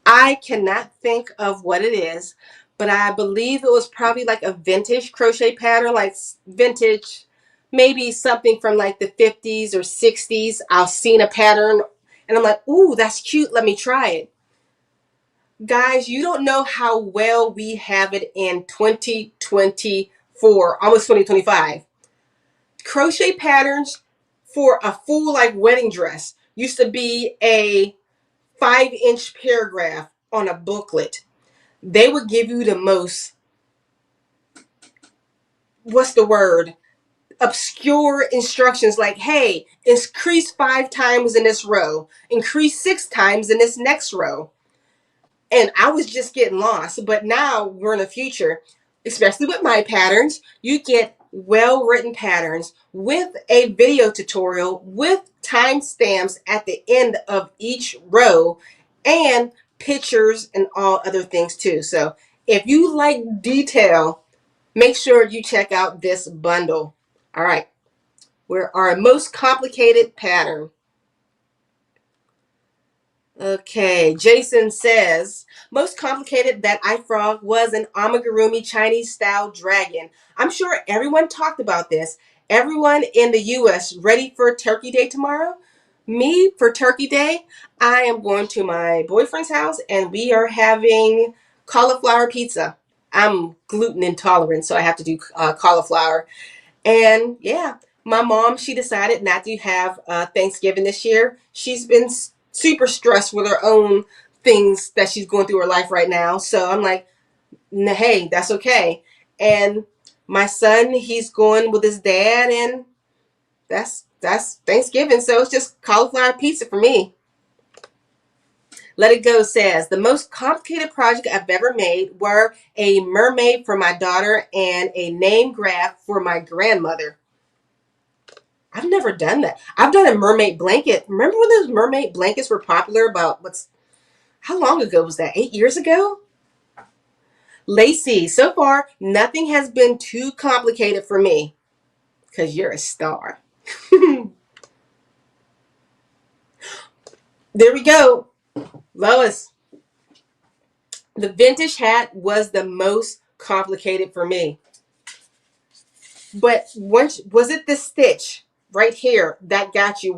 I cannot think of what it is, but I believe it was probably like a vintage crochet pattern, like vintage, maybe something from like the 50s or 60s. I've seen a pattern and I'm like, ooh, that's cute. Let me try it. Guys, you don't know how well we have it in 2024, almost 2025. Crochet patterns for a full like wedding dress used to be a 5-inch paragraph on a booklet. They would give you the most, what's the word, obscure instructions like, hey, increase 5 times in this row, increase 6 times in this next row. And I was just getting lost. But now we're in the future, especially with my patterns, you get well-written patterns with a video tutorial with timestamps at the end of each row and pictures and all other things too. So if you like detail, make sure you check out this bundle. All right, we're our most complicated pattern. Okay, Jason says, most complicated that I frog was an amigurumi Chinese style dragon. I'm sure everyone talked about this. Everyone in the US ready for Turkey Day tomorrow? Me, for Turkey Day, I am going to my boyfriend's house and we are having cauliflower pizza. I'm gluten intolerant, so I have to do cauliflower. And yeah, my mom, she decided not to have Thanksgiving this year. She's been super stressed with her own things that she's going through her life right now. So I'm like, hey, that's okay. And my son, he's going with his dad, and that's Thanksgiving. So it's just cauliflower pizza for me. Let It Go says, the most complicated project I've ever made were a mermaid for my daughter and a name graph for my grandmother. I've never done that. I've done a mermaid blanket. Remember when those mermaid blankets were popular about how long ago was that? 8 years ago? Lacey, so far, nothing has been too complicated for me because you're a star. There we go. Lois, the vintage hat was the most complicated for me. But was it the stitch right here that got you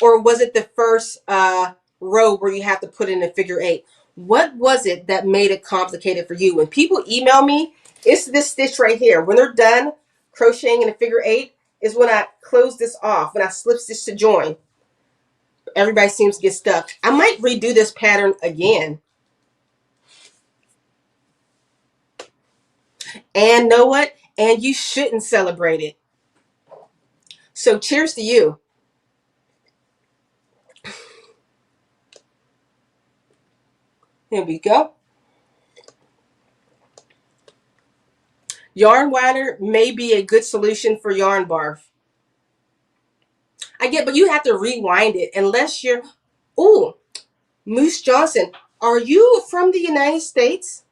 or was it the first row where you have to put in a figure 8? What was it that made it complicated for you? When people email me, it's this stitch right here. When they're done crocheting in a figure 8 is when I close this off, when I slip stitch to join. Everybody seems to get stuck. I might redo this pattern again. And know what? And you shouldn't celebrate it. So cheers to you. Here we go. Yarn winder may be a good solution for yarn barf. I get, but you have to rewind it unless you're, ooh, Moose Johnson, are you from the United States?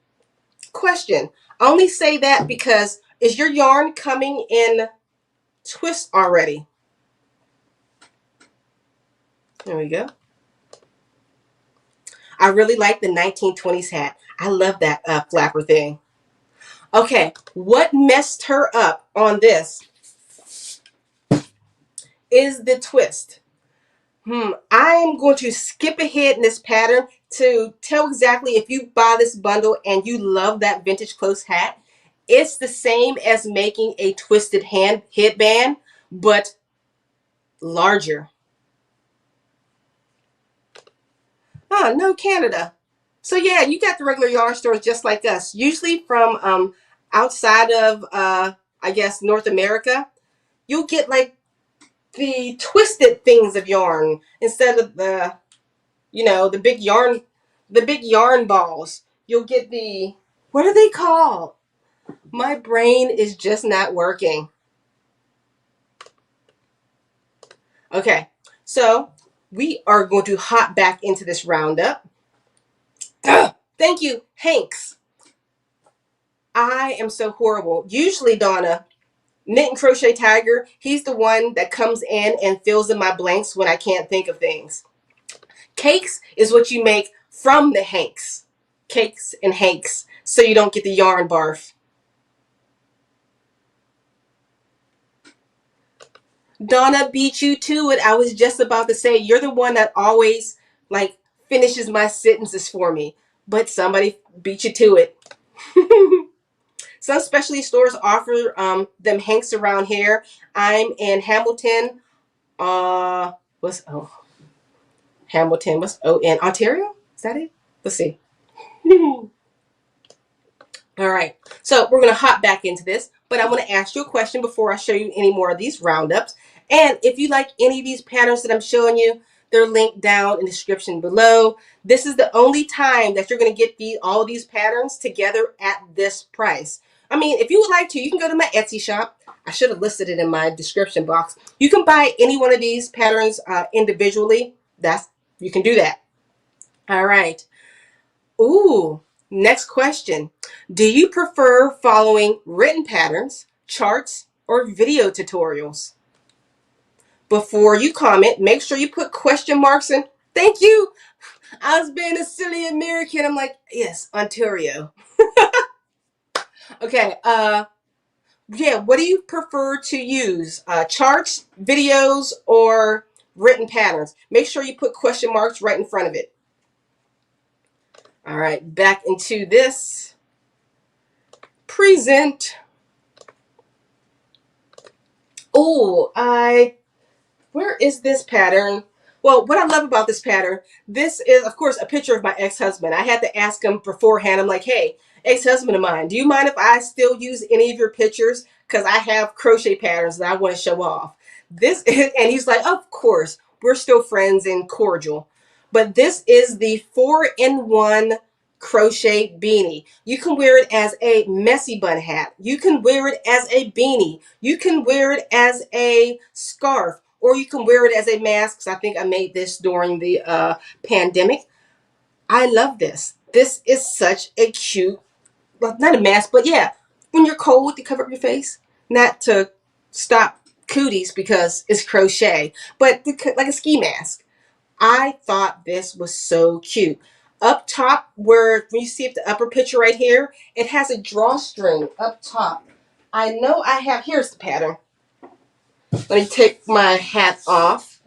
Question. I only say that because is your yarn coming in twist already? There we go. I really like the 1920s hat. I love that flapper thing. Okay, what messed her up on this is the twist. I am going to skip ahead in this pattern to tell exactly if you buy this bundle and you love that vintage close hat. It's the same as making a twisted headband, but larger. Oh, no, Canada. So yeah, you got the regular yarn stores just like us, usually from outside of, I guess, North America. You'll get like the twisted things of yarn instead of the you know, the big yarn balls. You'll get the, what are they called? My brain is just not working. Okay, so we are going to hop back into this roundup. Thank you, Hanks. I am so horrible. Usually, Donna, Knit and Crochet Tiger, he's the one that comes in and fills in my blanks when I can't think of things. Cakes is what you make from the Hanks. Cakes and Hanks, so you don't get the yarn barf. Donna beat you to it. I was just about to say, you're the one that always like finishes my sentences for me, but somebody beat you to it. Some specialty stores offer them Hanks around here. I'm in Hamilton. What's Hamilton? What's in Ontario? Is that it? Let's see. All right, so we're going to hop back into this, but I want to ask you a question before I show you any more of these roundups. And if you like any of these patterns that I'm showing you, they're linked down in the description below. This is the only time that you're going to get all of these patterns together at this price. I mean, if you would like to, you can go to my Etsy shop. I should have listed it in my description box. You can buy any one of these patterns individually. You can do that. All right. Ooh, next question. Do you prefer following written patterns, charts, or video tutorials? Before you comment, make sure you put question marks in. Thank you. I was being a silly American. I'm like, yes, Ontario. Okay, yeah, what do you prefer to use? Charts, videos, or written patterns? Make sure you put question marks right in front of it. All right, back into this. Present. Oh, where is this pattern? Well, what I love about this pattern, this is, of course, a picture of my ex-husband. I had to ask him beforehand. I'm like, hey, ex-husband of mine, do you mind if I still use any of your pictures? Because I have crochet patterns that I want to show off. And he's like, of course, we're still friends and cordial. But this is the 4-in-1 crochet beanie. You can wear it as a messy bun hat. You can wear it as a beanie. You can wear it as a scarf, or you can wear it as a mask. Because I think I made this during the pandemic. I love this. This is such a cute, well, not a mask, but yeah, when you're cold to cover up your face, not to stop cooties because it's crochet, but like a ski mask. I thought this was so cute. Up top, when you see the upper picture right here, it has a drawstring up top. I know I have, here's the pattern. Let me take my hat off.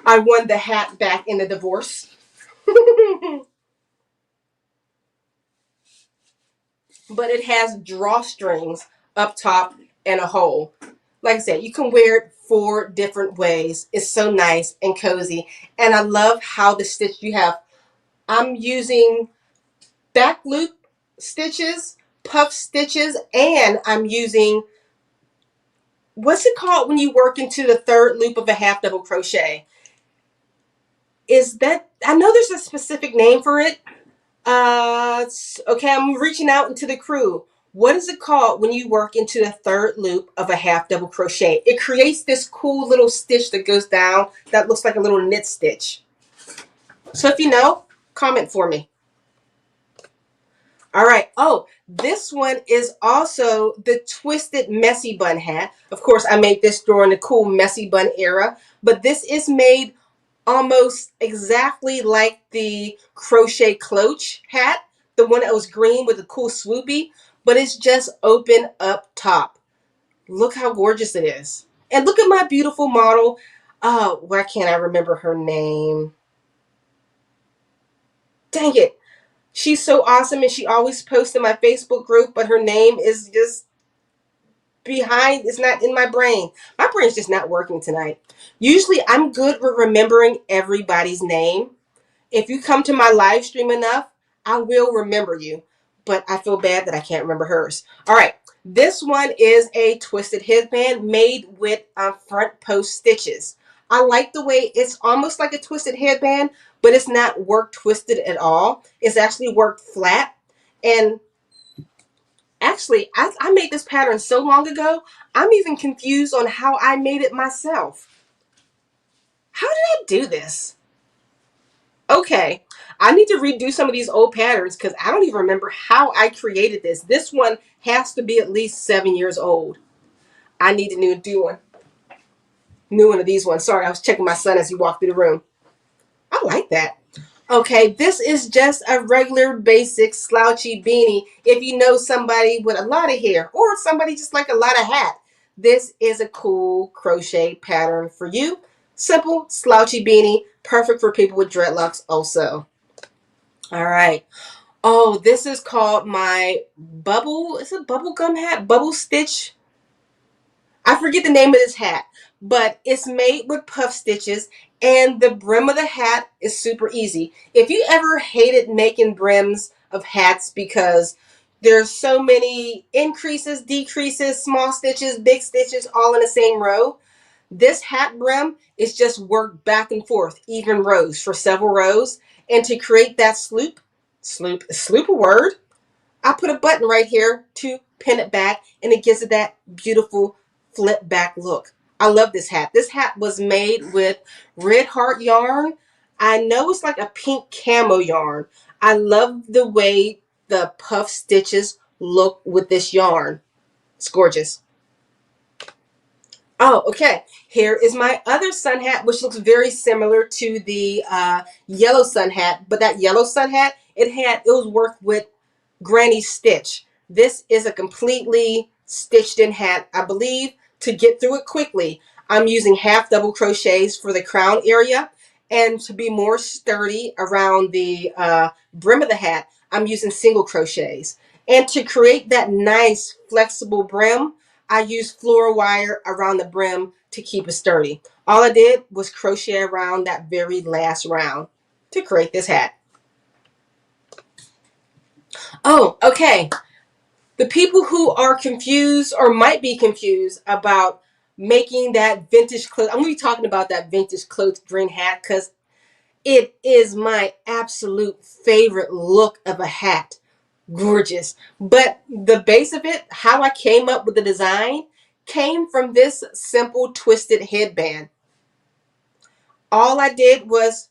I won the hat back in the divorce. But it has drawstrings up top and a hole. Like I said, you can wear it 4 different ways. It's so nice and cozy. And I love how the stitch you have. I'm using back loop stitches, puff stitches, and I'm using, what's it called when you work into the 3rd loop of a half double crochet? Is that, I know there's a specific name for it. Okay, I'm reaching out into the crew. What is it called when you work into the 3rd loop of a half double crochet? It creates this cool little stitch that goes down that looks like a little knit stitch. So if you know, comment for me. All right. Oh, this one is also the twisted messy bun hat. Of course, I made this during the cool messy bun era, but this is made almost exactly like the crochet cloche hat, the one that was green with the cool swoopy, but it's just open up top. Look how gorgeous it is. And look at my beautiful model. Oh, why can't I remember her name? Dang it. She's so awesome, and she always posts in my Facebook group, but her name is just behind. It's not in my brain. My brain's just not working tonight. Usually I'm good with remembering everybody's name. If you come to my live stream enough, I will remember you, but I feel bad that I can't remember hers. All right, this one is a twisted headband made with front post stitches. I like the way it's almost like a twisted headband, but it's not work twisted at all. It's actually worked flat. And actually, I made this pattern so long ago, I'm even confused on how I made it myself. How did I do this? Okay, I need to redo some of these old patterns because I don't even remember how I created this. This one has to be at least 7 years old. I need to do one. New one of these ones. Sorry, I was checking my son as he walked through the room. I like that. Okay, this is just a regular basic slouchy beanie. If you know somebody with a lot of hair or somebody just like a lot of hat, this is a cool crochet pattern for you. Simple slouchy beanie, perfect for people with dreadlocks also. All right. Oh, this is called my bubble. Is it bubble gum hat? Bubble stitch. I forget the name of this hat, but it's made with puff stitches, and the brim of the hat is super easy. If you ever hated making brims of hats because there's so many increases, decreases, small stitches, big stitches all in the same row, this hat brim is just worked back and forth, even rows for several rows. And to create that sloop a word, I put a button right here to pin it back, and it gives it that beautiful flip back look. I love this hat. This hat was made with red heart yarn. I know it's like a pink camo yarn. I love the way the puff stitches look with this yarn. It's gorgeous. Oh, okay. Here is my other sun hat, which looks very similar to the yellow sun hat. But that yellow sun hat, it was worked with Granny Stitch. This is a completely stitched in hat. I believe to get through it quickly, I'm using half double crochets for the crown area. And to be more sturdy around the brim of the hat, I'm using single crochets. And to create that nice flexible brim, I used floor wire around the brim to keep it sturdy. All I did was crochet around that very last round to create this hat. Oh, okay. The people who are confused or might be confused about making that vintage clothes, I'm going to be talking about that vintage clothes green hat because it is my absolute favorite look of a hat. Gorgeous. But the base of it, how I came up with the design, came from this simple twisted headband. All I did was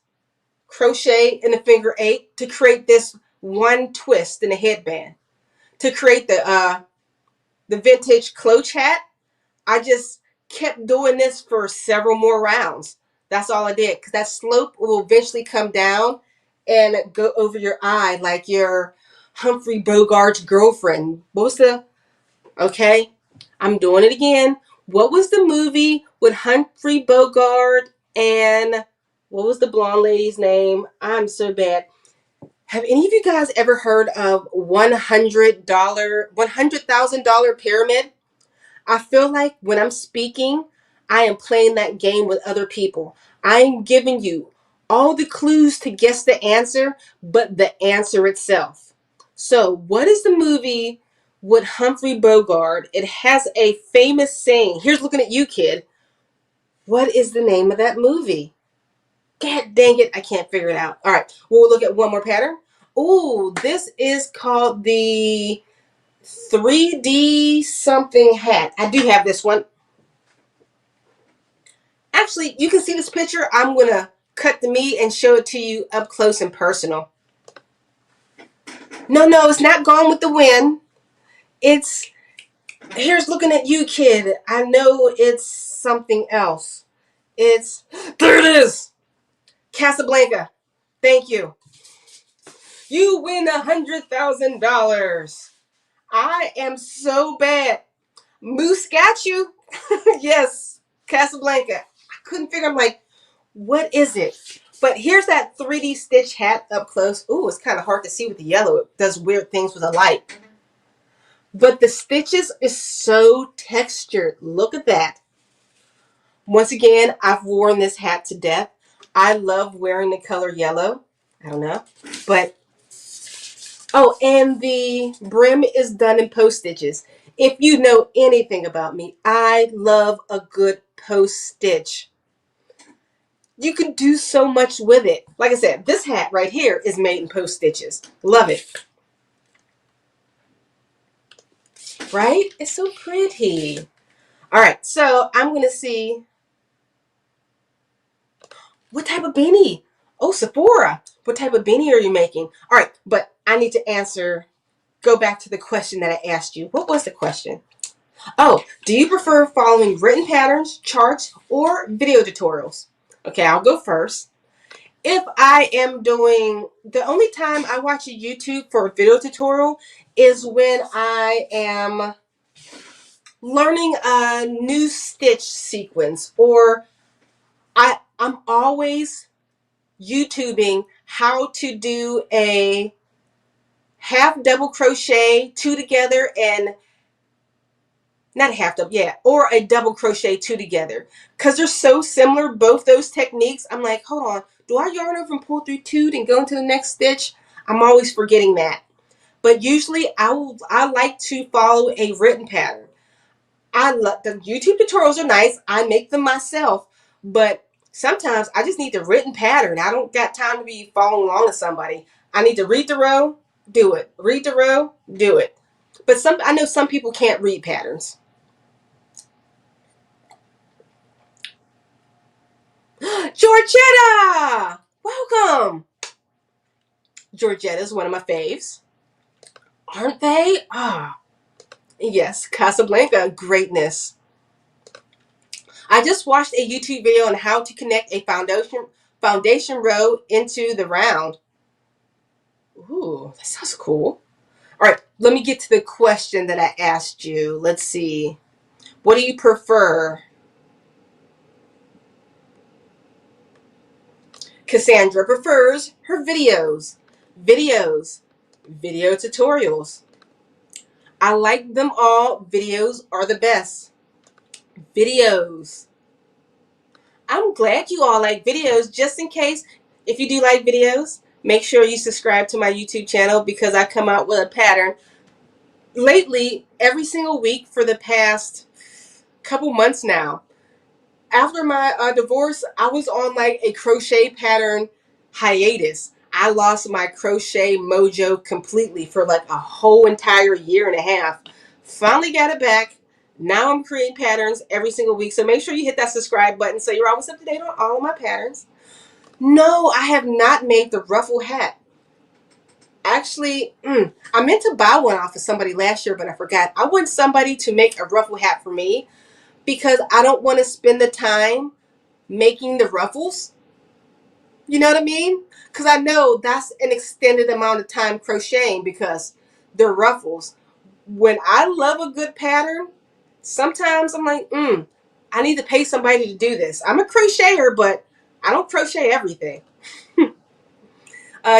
crochet in the figure 8 to create this one twist in the headband. To create the vintage cloche hat, I just kept doing this for several more rounds. That's all I did, because that slope will eventually come down and go over your eye like your Humphrey Bogart's girlfriend. What was the... Okay, I'm doing it again. What was the movie with Humphrey Bogart and what was the blonde lady's name? I'm so bad. Have any of you guys ever heard of $100,000 pyramid? I feel like when I'm speaking, I am playing that game with other people. I am giving you all the clues to guess the answer, but the answer itself. So, what is the movie with Humphrey Bogart? It has a famous saying. Here's looking at you, kid. What is the name of that movie? God dang it, I can't figure it out. All right, we'll look at one more pattern. Ooh, this is called the 3D something hat. I do have this one. Actually, you can see this picture. I'm going to cut the meat and show it to you up close and personal. No, it's not Gone with the Wind. It's... Here's looking at you, kid. I know it's something else. It's... There it is! Casablanca. Thank you. You win $100,000. I am so bad. Moose got you. Yes, Casablanca. I couldn't figure. I'm like, what is it? But here's that 3D stitch hat up close. Ooh, it's kind of hard to see with the yellow. It does weird things with the light. But the stitches is so textured. Look at that. Once again, I've worn this hat to death. I love wearing the color yellow. I don't know. But, oh, and the brim is done in post stitches. If you know anything about me, I love a good post stitch. You can do so much with it. Like I said, this hat right here is made in post stitches. Love it. Right? It's so pretty. All right, so I'm going to see what type of beanie. Oh, Sephora. What type of beanie are you making? All right, but I need to go back to the question that I asked you. What was the question? Oh, do you prefer following written patterns, charts, or video tutorials? Okay, I'll go first. If I am doing, the only time I watch a YouTube for a video tutorial is when I am learning a new stitch sequence, or I'm always YouTubing how to do a half double crochet, two together, and not half double, yeah, or a double crochet two together. Because they're so similar, both those techniques. I'm like, hold on, do I yarn over and pull through two and go into the next stitch? I'm always forgetting that. But usually I like to follow a written pattern. I love the YouTube tutorials are nice. I make them myself, but sometimes I just need the written pattern. I don't got time to be following along with somebody. I need to read the row, do it. Read the row, do it. But I know some people can't read patterns. Georgetta! Welcome! Georgetta is one of my faves. Aren't they? Ah, yes, Casablanca, greatness. I just watched a YouTube video on how to connect a foundation row into the round. Ooh, that sounds cool. All right, let me get to the question that I asked you. Let's see. What do you prefer? Cassandra prefers her videos. Video tutorials. I like them all. Videos are the best. Videos. I'm glad you all like videos. Just in case, if you do like videos, make sure you subscribe to my YouTube channel because I come out with a pattern lately every single week for the past couple months now. After my divorce, I was on like a crochet pattern hiatus. I lost my crochet mojo completely for like a whole entire year and a half. Finally got it back. Now I'm creating patterns every single week. So make sure you hit that subscribe button so you're always up to date on all of my patterns. No, I have not made the ruffle hat. Actually, I meant to buy one off of somebody last year, but I forgot. I want somebody to make a ruffle hat for me because I don't want to spend the time making the ruffles. You know what I mean? Because I know that's an extended amount of time crocheting because they're ruffles. When I love a good pattern, sometimes I'm like, I need to pay somebody to do this. I'm a crocheter, but I don't crochet everything.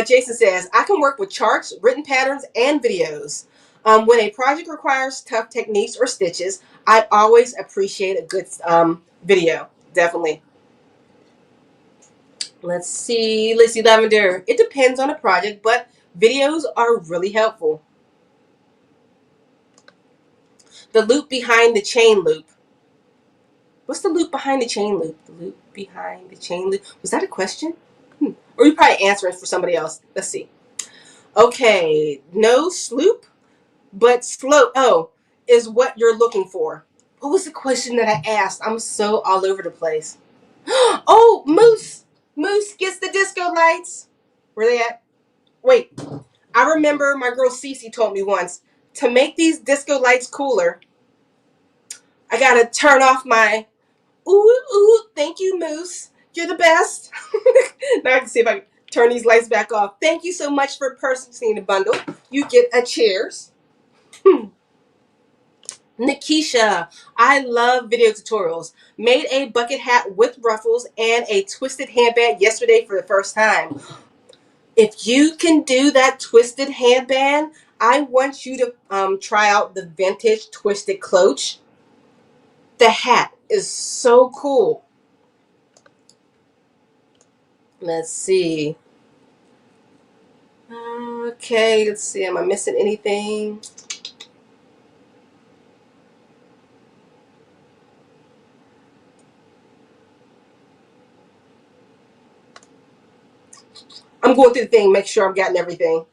Jason says, I can work with charts, written patterns, and videos. When a project requires tough techniques or stitches, I always appreciate a good video. Definitely. Let's see, Lavender. It depends on the project, but videos are really helpful. The loop behind the chain loop. What's the loop behind the chain loop? The loop behind the chain loop. Was that a question? Or you probably answering for somebody else. Let's see. Okay, no sloop, but slope. Oh, is what you're looking for. What was the question that I asked? I'm so all over the place. Oh, Moose. Moose gets the disco lights. Where they at? Wait. I remember my girl Cece told me once, to make these disco lights cooler, I gotta turn off my thank you, Moose. You're the best. Now I can see if I can turn these lights back off. Thank you so much for purchasing the bundle. You get a cheers. Nikisha, I love video tutorials. Made a bucket hat with ruffles and a twisted handband yesterday for the first time. If you can do that twisted handband, I want you to try out the vintage twisted cloche. The hat is so cool. Let's see. Okay, let's see. Am I missing anything? I'm going through the thing, make sure I've gotten everything.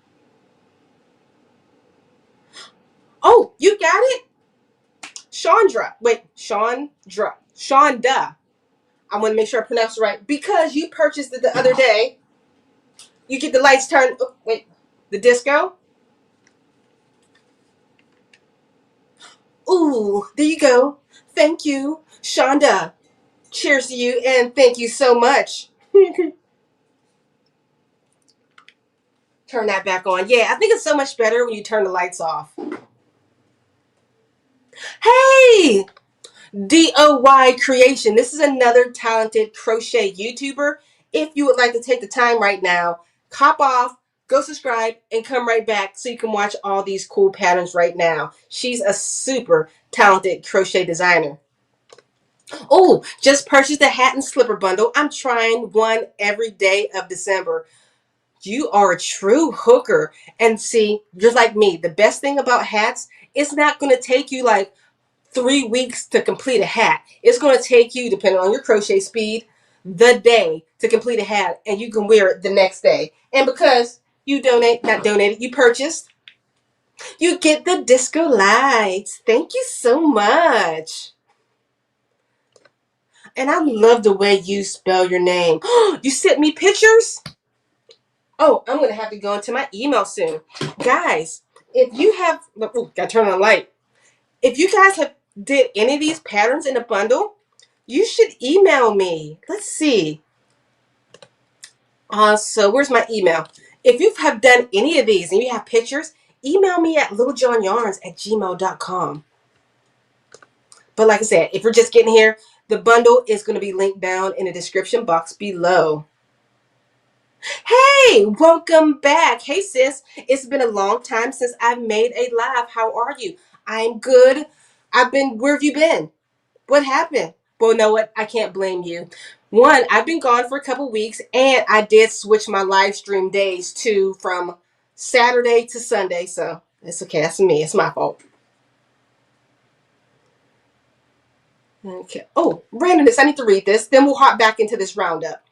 Oh, you got it? Chandra. Wait, Chandra. Shonda. I want to make sure I pronounce it right. Because you purchased it the other day, you get the lights turned. Oh, wait, the disco? Ooh, there you go. Thank you, Shonda. Cheers to you, and thank you so much. Turn that back on. Yeah, I think it's so much better when you turn the lights off. Hey! DOY Creation. This is another talented crochet YouTuber. If you would like to take the time right now, hop off, go subscribe, and come right back so you can watch all these cool patterns right now. She's a super talented crochet designer. Oh, just purchased a hat and slipper bundle. I'm trying one every day of December. You are a true hooker. And see, just like me, the best thing about hats, it's not going to take you like 3 weeks to complete a hat. It's going to take you, depending on your crochet speed, the day to complete a hat, and you can wear it the next day. And because you you purchased, you get the disco lights. Thank you so much. And I love the way you spell your name. You sent me pictures? Oh, I'm going to have to go into my email soon. Guys, if you have, gotta turn on the light. If you guys have did any of these patterns in a bundle, you should email me. Let's see. So where's my email? If you have done any of these and you have pictures, email me at littlejohnyarns@gmail.com. But like I said, if you're just getting here, the bundle is going to be linked down in the description box below. Hey, welcome back. Hey, sis. It's been a long time since I've made a live. How are you? I'm good. Where have you been? What happened? Well, you know what? I can't blame you. One, I've been gone for a couple weeks, and I did switch my live stream days from Saturday to Sunday, so it's okay. That's me. It's my fault. Okay. Oh, randomness. I need to read this. Then we'll hop back into this roundup.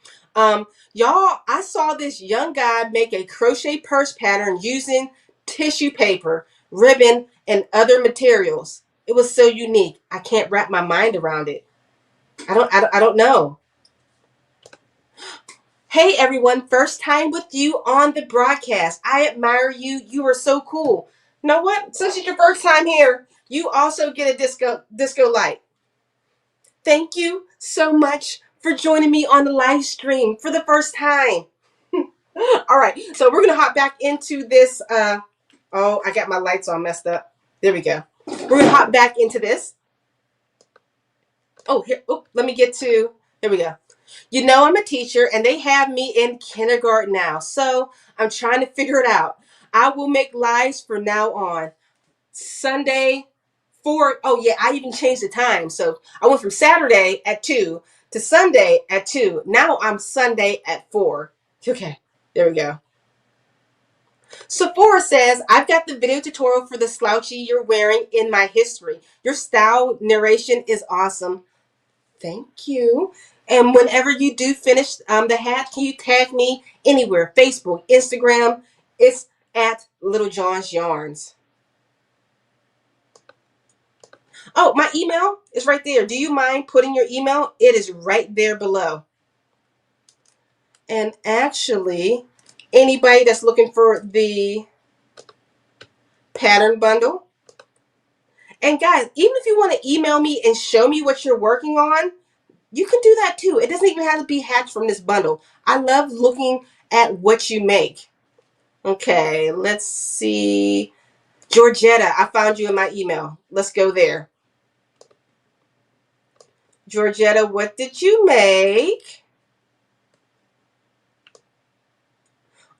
Y'all, I saw this young guy make a crochet purse pattern using tissue paper, ribbon, and other materials. It was so unique. I can't wrap my mind around it. I don't know. Hey everyone, first time with you on the broadcast. I admire you. You are so cool. You know what? Since it's your first time here, you also get a disco light. Thank you so much for joining me on the live stream for the first time. All right, so we're gonna hop back into this. Oh, I got my lights all messed up. There we go. We're gonna hop back into this. Oh, here. Oh, let me get to. There we go. You know, I'm a teacher and they have me in kindergarten now. So I'm trying to figure it out. I will make lives from now on. Sunday, 4. Oh, yeah, I even changed the time. So I went from Saturday at 2 to Sunday at 2. Now I'm Sunday at 4. Okay, there we go. Sephora says, I've got the video tutorial for the slouchy you're wearing in my history. Your style narration is awesome. Thank you. And whenever you do finish the hat, can you tag me anywhere? Facebook, Instagram. It's at Little John's Yarns. Oh, my email is right there. Do you mind putting your email? It is right there below. And actually, anybody that's looking for the pattern bundle. And guys, even if you want to email me and show me what you're working on, you can do that too. It doesn't even have to be hats from this bundle. I love looking at what you make. Okay, let's see. Georgetta, I found you in my email. Let's go there. Georgetta, what did you make?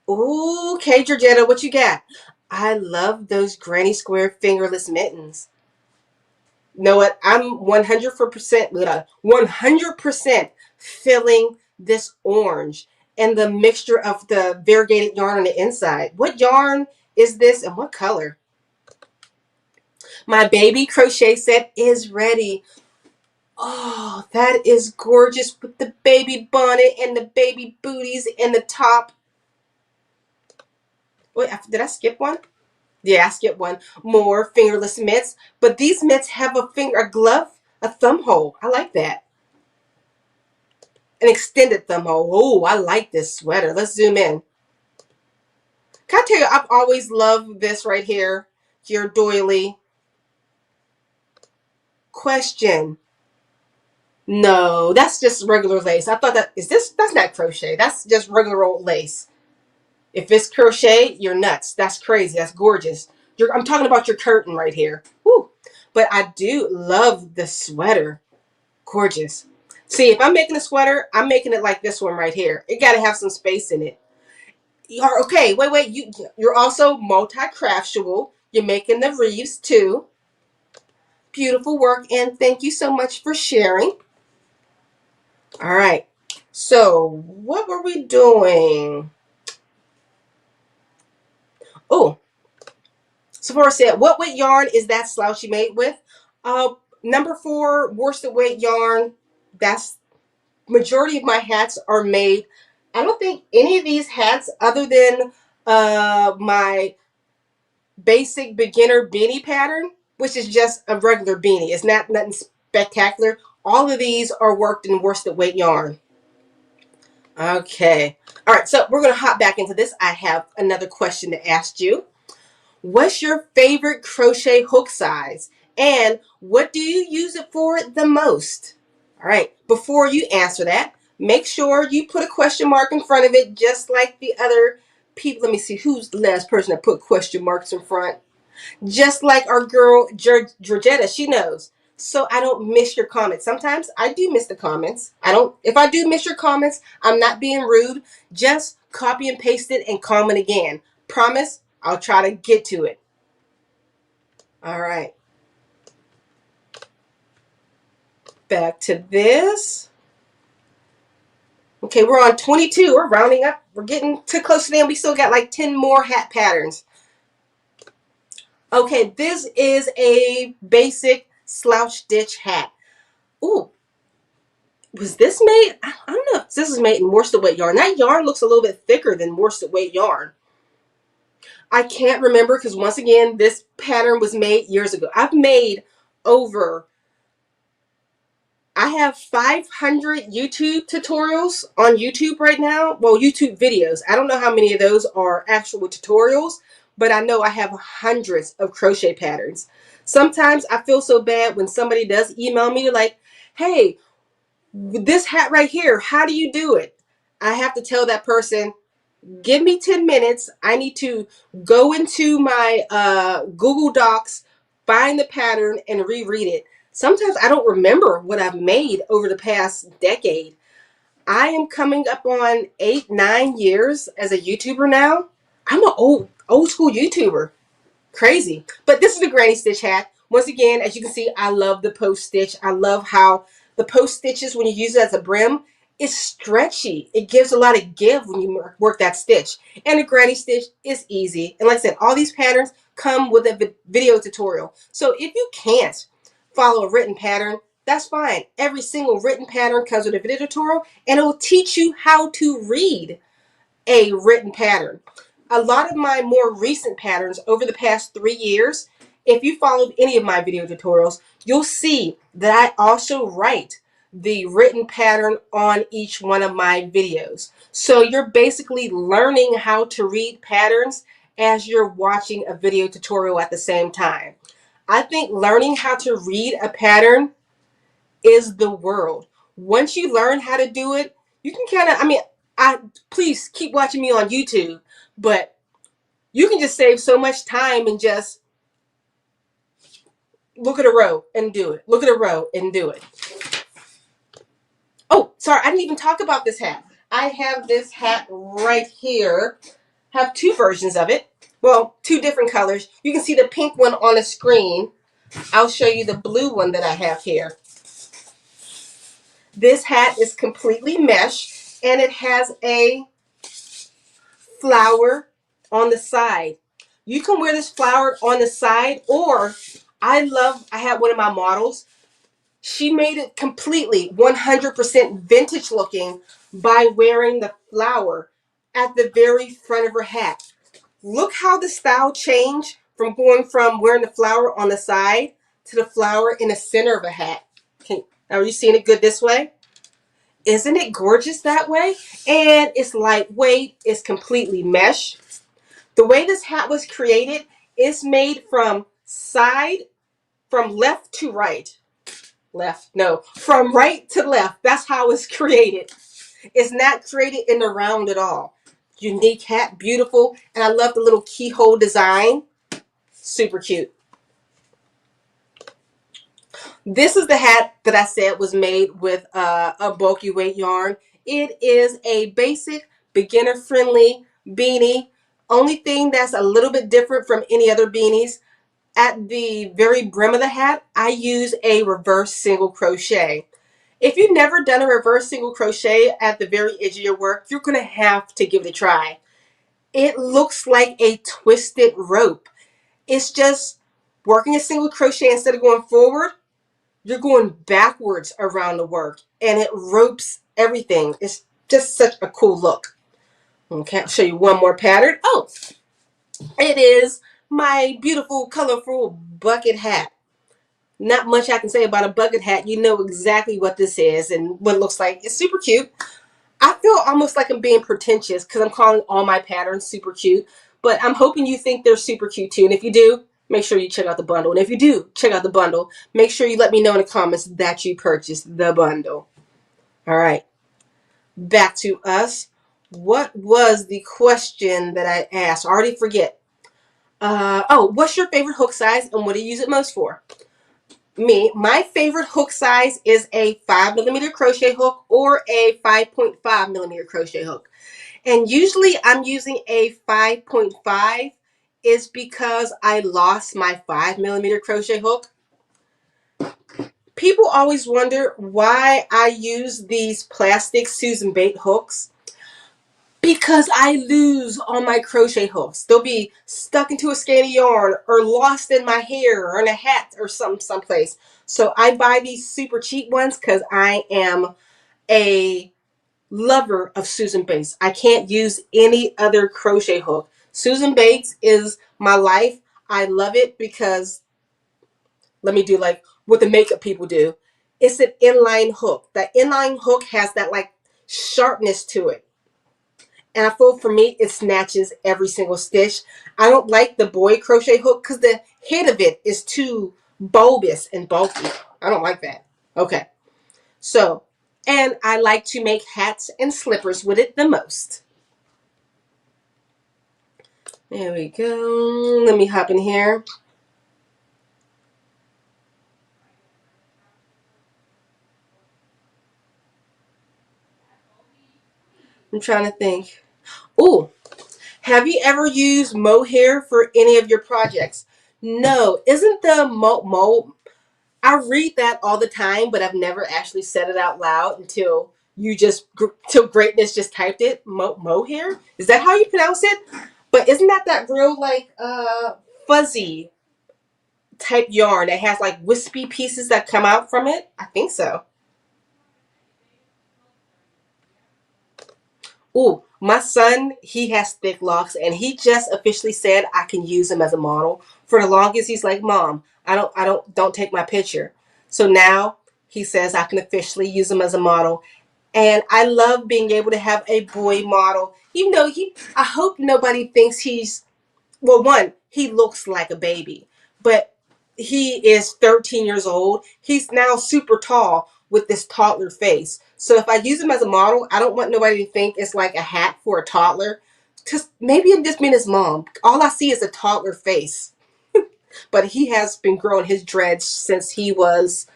Okay, Georgetta, what you got? I love those granny square fingerless mittens. You know what? I'm 100% filling this orange and the mixture of the variegated yarn on the inside. What yarn is this and what color? My baby crochet set is ready. Oh, that is gorgeous with the baby bonnet and the baby booties and the top. Wait, did I skip one? Yeah, I skipped one. More fingerless mitts, but these mitts have a glove, a thumb hole. I like that. An extended thumb hole. Oh, I like this sweater. Let's zoom in. Can I tell you, I've always loved this right here. Your doily. Question. No, that's just regular lace. I thought that's not crochet. That's just regular old lace. If it's crochet, you're nuts. That's crazy. That's gorgeous. I'm talking about your curtain right here. Woo. But I do love the sweater. Gorgeous. See, if I'm making a sweater, I'm making it like this one right here. It got to have some space in it. Okay, wait. You're also multi-craftual. You're making the wreaths too. Beautiful work, and thank you so much for sharing. All right. So, what were we doing? Oh, Sephora said, what weight yarn is that slouchy made with? Number 4, worsted weight yarn. That's majority of my hats are made. I don't think any of these hats, other than my basic beginner beanie pattern, which is just a regular beanie. It's not nothing spectacular. All of these are worked in worsted weight yarn. Okay. All right, so we're going to hop back into this. I have another question to ask you. What's your favorite crochet hook size? And what do you use it for the most? All right, before you answer that, make sure you put a question mark in front of it, just like the other people. Let me see, who's the last person that put question marks in front? Just like our girl, Georgetta, she knows. So I don't miss your comments. Sometimes I do miss the comments. If I do miss your comments, I'm not being rude. Just copy and paste it and comment again. Promise, I'll try to get to it. All right. Back to this. Okay, we're on 22. We're rounding up. We're getting too close to the end. We still got like 10 more hat patterns. Okay, this is a basic slouch stitch hat. Ooh, was this made? I don't know if this is made in worsted weight yarn. That yarn looks a little bit thicker than worsted weight yarn. I can't remember because once again, this pattern was made years ago. I have 500 YouTube tutorials on YouTube right now. Well, YouTube videos. I don't know how many of those are actual tutorials, but I know I have hundreds of crochet patterns. Sometimes I feel so bad when somebody does email me like, hey, this hat right here, how do you do it? I have to tell that person, give me 10 minutes. I need to go into my Google Docs, find the pattern, and reread it. Sometimes I don't remember what I've made over the past decade. I am coming up on 8-9 years as a YouTuber now. I'm an old school YouTuber. Crazy. But this is a granny stitch hat. Once again, as you can see, I love the post stitch. I love how the post stitches, when you use it as a brim, it's stretchy. It gives a lot of give when you work that stitch. And the granny stitch is easy. And like I said, all these patterns come with a video tutorial. So if you can't follow a written pattern, that's fine. Every single written pattern comes with a video tutorial, and it will teach you how to read a written pattern. A lot of my more recent patterns over the past 3 years, if you followed any of my video tutorials, you'll see that I also write the written pattern on each one of my videos. So you're basically learning how to read patterns as you're watching a video tutorial at the same time. I think learning how to read a pattern is the world. Once you learn how to do it, you can kind of, please keep watching me on YouTube, but you can just save so much time and just look at a row and do it. Look at a row and do it. Oh, sorry, I didn't even talk about this hat. I have this hat right here. I have 2 versions of it. Well, 2 different colors. You can see the pink one on the screen. I'll show you the blue one that I have here. This hat is completely mesh, and it has a flower on the side. You can wear this flower on the side, or I had one of my models. She made it completely 100% vintage looking by wearing the flower at the very front of her hat. Look how the style changed from going from wearing the flower on the side to the flower in the center of a hat. Are you seeing it good this way? Isn't it gorgeous that way? And it's lightweight. It's completely mesh. The way this hat was created is made from left to right. From right to left. That's how it's created. It's not created in the round at all. Unique hat, beautiful. And I love the little keyhole design. Super cute. This is the hat that I said was made with a bulky weight yarn. It is a basic, beginner-friendly beanie. Only thing that's a little bit different from any other beanies, at the very brim of the hat, I use a reverse single crochet. If you've never done a reverse single crochet at the very edge of your work, you're going to have to give it a try. It looks like a twisted rope. It's just working a single crochet instead of going forward. You're going backwards around the work and it ropes everything. It's just such a cool look. Okay, I'll show you one more pattern. Oh, it is my beautiful, colorful bucket hat. Not much I can say about a bucket hat. You know exactly what this is and what it looks like. It's super cute. I feel almost like I'm being pretentious because I'm calling all my patterns super cute. But I'm hoping you think they're super cute too. And if you do, make sure you check out the bundle. And if you do check out the bundle, make sure you let me know in the comments that you purchased the bundle. All right. Back to us. What was the question that I asked? I already forget. What's your favorite hook size and what do you use it most for? My favorite hook size is a 5mm crochet hook or a 5.5mm crochet hook. And usually I'm using a 5.5 is because I lost my 5mm crochet hook. People always wonder why I use these plastic Susan Bate hooks. Because I lose all my crochet hooks. They'll be stuck into a skein of yarn or lost in my hair or in a hat or someplace. So I buy these super cheap ones because I am a lover of Susan Bates. I can't use any other crochet hook. Susan Bates is my life. I love it because, let me do like what the makeup people do. It's an inline hook. That inline hook has that like sharpness to it. And I feel for me, it snatches every single stitch. I don't like the boy crochet hook because the head of it is too bulbous and bulky. I don't like that. Okay. So, and I like to make hats and slippers with it the most. There we go. Let me hop in here. I'm trying to think. Ooh, have you ever used mohair for any of your projects? No. Isn't the I read that all the time, but I've never actually said it out loud until till greatness just typed it. Mohair? Is that how you pronounce it? But isn't that real like fuzzy type yarn that has like wispy pieces that come out from it? I think so. Ooh, my son, he has thick locks and he just officially said I can use him as a model. For the longest he's like, "Mom, don't take my picture." So now he says I can officially use him as a model. And I love being able to have a boy model. Even though I hope nobody thinks he's, well, one, he looks like a baby, but he is 13 years old. He's now super tall with this toddler face. So if I use him as a model, I don't want nobody to think it's like a hat for a toddler. Just maybe I'm just being his mom. All I see is a toddler face. But he has been growing his dreads since his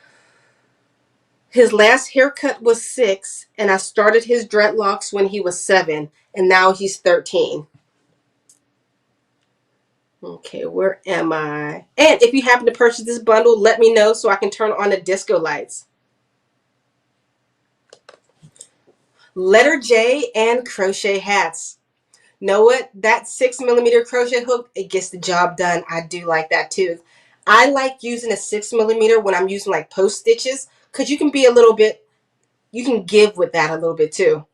last haircut was 6, and I started his dreadlocks when he was 7, and now he's 13. Okay, where am I? And if you happen to purchase this bundle, let me know so I can turn on the disco lights. Letter J and crochet hats. Know what? That 6mm crochet hook, it gets the job done. I do like that too. I like using a 6mm when I'm using like post stitches because you can be you can give with that a little bit too.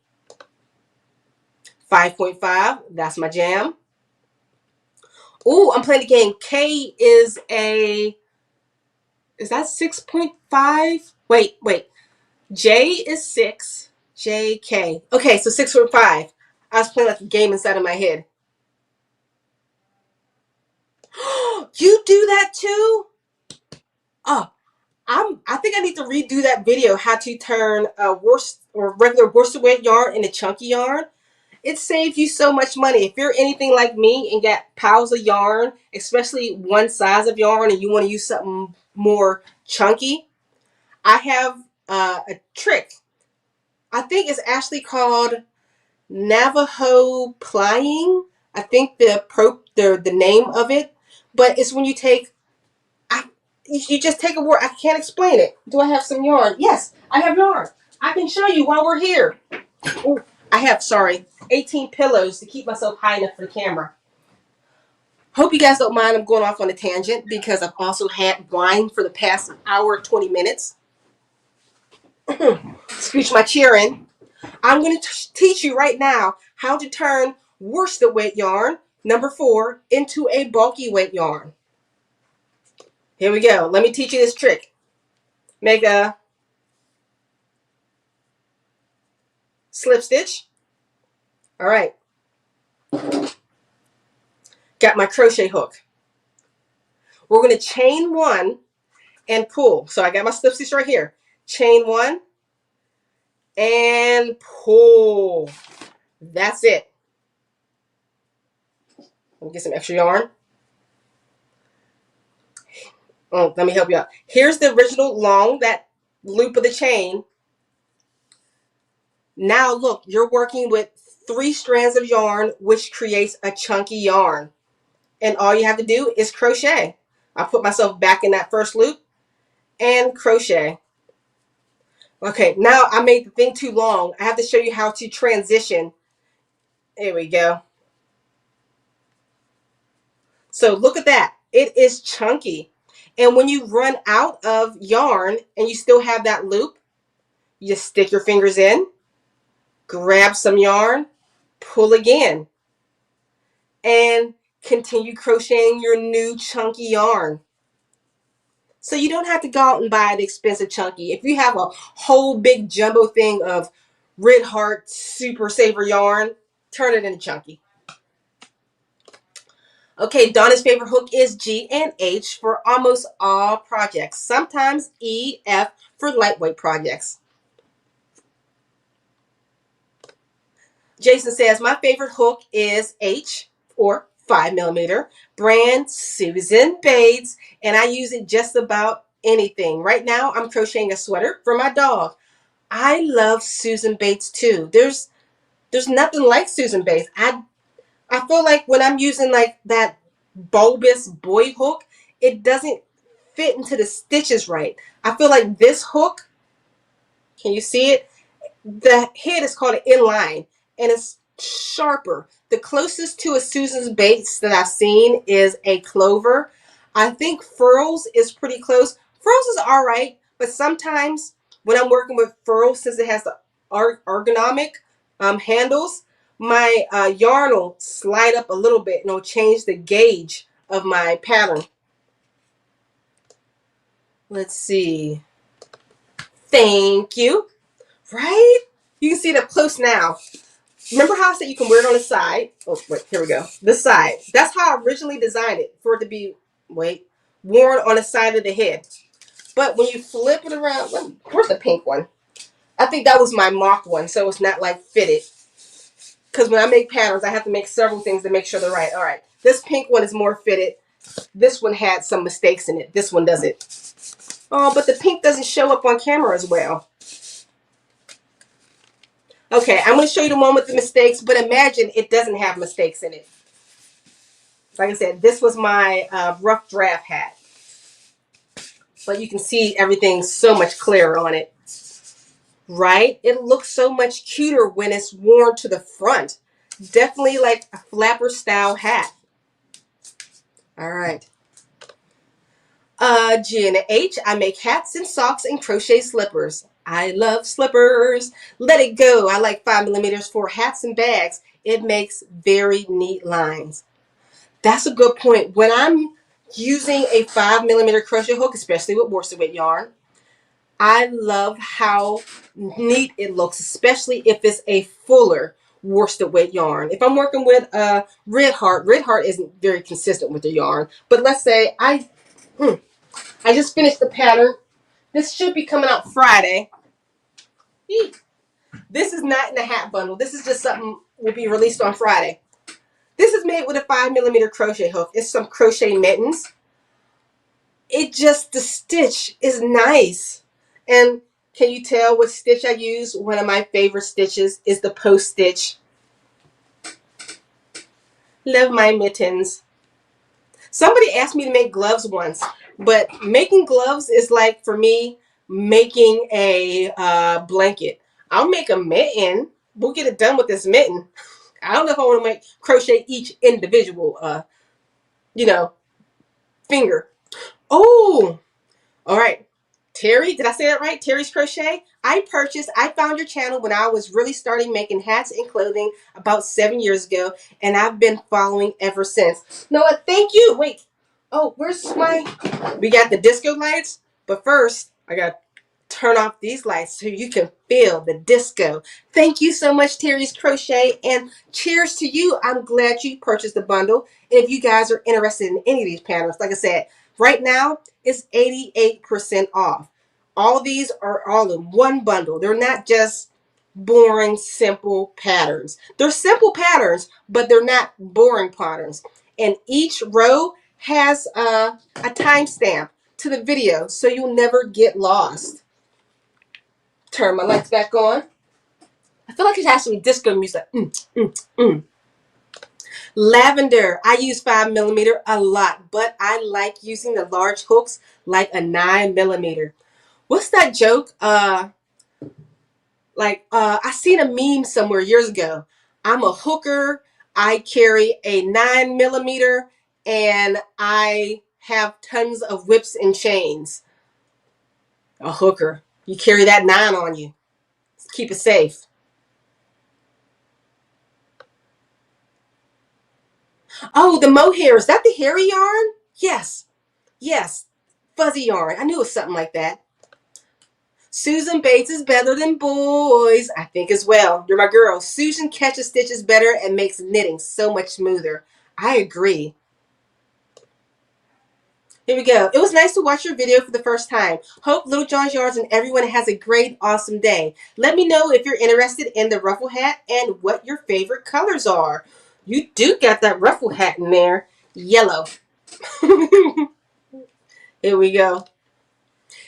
5.5, that's my jam. Ooh, I'm playing the game. K is is that 6.5? Wait. J is 6. J, K. Okay, so 6.5. I was playing like a game inside of my head. You do that too? Oh, I think I need to redo that video, how to turn a regular worsted weight yarn into chunky yarn. It saves you so much money. If you're anything like me and got piles of yarn, especially one size of yarn, and you want to use something more chunky, I have a trick. I think it's actually called Navajo plying. I think the name of it, but it's when you take you just take a word. I can't explain it. Do I have some yarn? Yes, I have yarn. I can show you while we're here. Ooh, I have 18 pillows to keep myself high enough for the camera. Hope you guys don't mind I'm going off on a tangent because I've also had wine for the past hour 20 minutes. Scooch my chair in. I'm going to teach you right now how to turn worsted weight yarn, number 4, into a bulky weight yarn. Here we go. Let me teach you this trick. Make a slip stitch. All right. Got my crochet hook. We're going to chain 1 and pull. So I got my slip stitch right here. Chain 1 and pull. That's it. Let me get some extra yarn. Oh, let me help you out. Here's the original long, that loop of the chain. Now look, you're working with 3 strands of yarn, which creates a chunky yarn. And all you have to do is crochet. I put myself back in that first loop and crochet. Okay, now I made the thing too long. I have to show you how to transition. There we go. So look at that. It is chunky. And when you run out of yarn and you still have that loop, you just stick your fingers in, grab some yarn, pull again, and continue crocheting your new chunky yarn. So you don't have to go out and buy the expensive chunky. If you have a whole big jumbo thing of Red Heart Super Saver yarn, turn it into chunky. Okay, Donna's favorite hook is G and H for almost all projects. Sometimes E, F for lightweight projects. Jason says, my favorite hook is H or 5mm, brand Susan Bates, and I use it just about anything. Right now, I'm crocheting a sweater for my dog. I love Susan Bates too. There's nothing like Susan Bates. I feel like when I'm using like that bulbous boy hook, it doesn't fit into the stitches right. I feel like this hook, can you see it? The head is called an inline and it's sharper. The closest to a Susan's Bates that I've seen is a Clover. I think Furls is pretty close. Furls is all right, but sometimes when I'm working with Furls, since it has the ergonomic handles, my yarn will slide up a little bit and it'll change the gauge of my pattern. Let's see. Thank you. Right? You can see it up close now. Remember how I said you can wear it on the side? Oh, wait, here we go. The side. That's how I originally designed it, for it to be, worn on the side of the head. But when you flip it around, where's the pink one? I think that was my mock one, so it's not like fitted. Because when I make patterns, I have to make several things to make sure they're right. All right, this pink one is more fitted. This one had some mistakes in it. This one doesn't. Oh, but the pink doesn't show up on camera as well. Okay, I'm going to show you the one with the mistakes, but imagine it doesn't have mistakes in it. Like I said, this was my rough draft hat. But you can see everything so much clearer on it. Right? It looks so much cuter when it's worn to the front. Definitely like a flapper style hat. All right. G and H, I make hats and socks and crochet slippers. I love slippers. Let it go. I like 5mm for hats and bags. It makes very neat lines. That's a good point. When I'm using a 5mm crochet hook, especially with worsted weight yarn, I love how neat it looks, especially if it's a fuller worsted weight yarn. If I'm working with Red Heart isn't very consistent with the yarn. But let's say I just finished the pattern. This should be coming out Friday. This is not in the hat bundle. This is just something will be released on Friday. This is made with a 5mm crochet hook. It's some crochet mittens. The stitch is nice. And can you tell what stitch I use? One of my favorite stitches is the post stitch. Love my mittens. Somebody asked me to make gloves once, but making gloves is like, for me, making a blanket. I'll make a mitten. We'll get it done with this mitten. I don't know if I want to crochet each individual, finger. Oh, all right. Terry, did I say that right? Terry's Crochet. I found your channel when I was really starting making hats and clothing about 7 years ago, and I've been following ever since. Noah, thank you. Wait. Oh, we got the disco lights, but first, I got turn off these lights so you can feel the disco. Thank you so much, Terry's Crochet, and cheers to you. I'm glad you purchased the bundle. And if you guys are interested in any of these patterns, like I said, right now it's 88% off. All of these are all in one bundle. They're not just boring, simple patterns. They're simple patterns, but they're not boring patterns. And each row has a timestamp to the video, so you'll never get lost. Turn my lights back on. I feel like it has to be disco music. Lavender. I use 5mm a lot, but I like using the large hooks like a 9mm. What's that joke? I seen a meme somewhere years ago. I'm a hooker. I carry a 9mm, and I have tons of whips and chains. A hooker. You carry that 9 on you. Keep it safe. Oh, the mohair. Is that the hairy yarn? Yes. Yes. Fuzzy yarn. I knew it was something like that. Susan Bates is better than boys, I think as well. You're my girl. Susan catches stitches better and makes knitting so much smoother. I agree. Here we go. It was nice to watch your video for the first time. Hope Little John's Yarns and everyone has a great, awesome day. Let me know if you're interested in the ruffle hat and what your favorite colors are. You do got that ruffle hat in there. Yellow. Here we go.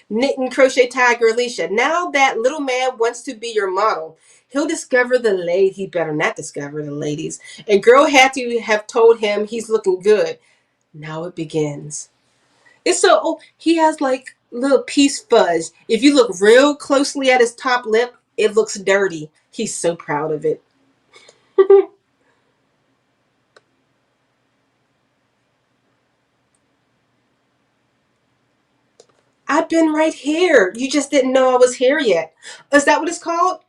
Knit and Crochet Tiger Alicia. Now that little man wants to be your model. He'll discover the lady. He better not discover the ladies. A girl had to have told him he's looking good. Now it begins. It's so, he has like little piece fuzz. If you look real closely at his top lip, it looks dirty. He's so proud of it. I've been right here. You just didn't know I was here yet. Is that what it's called?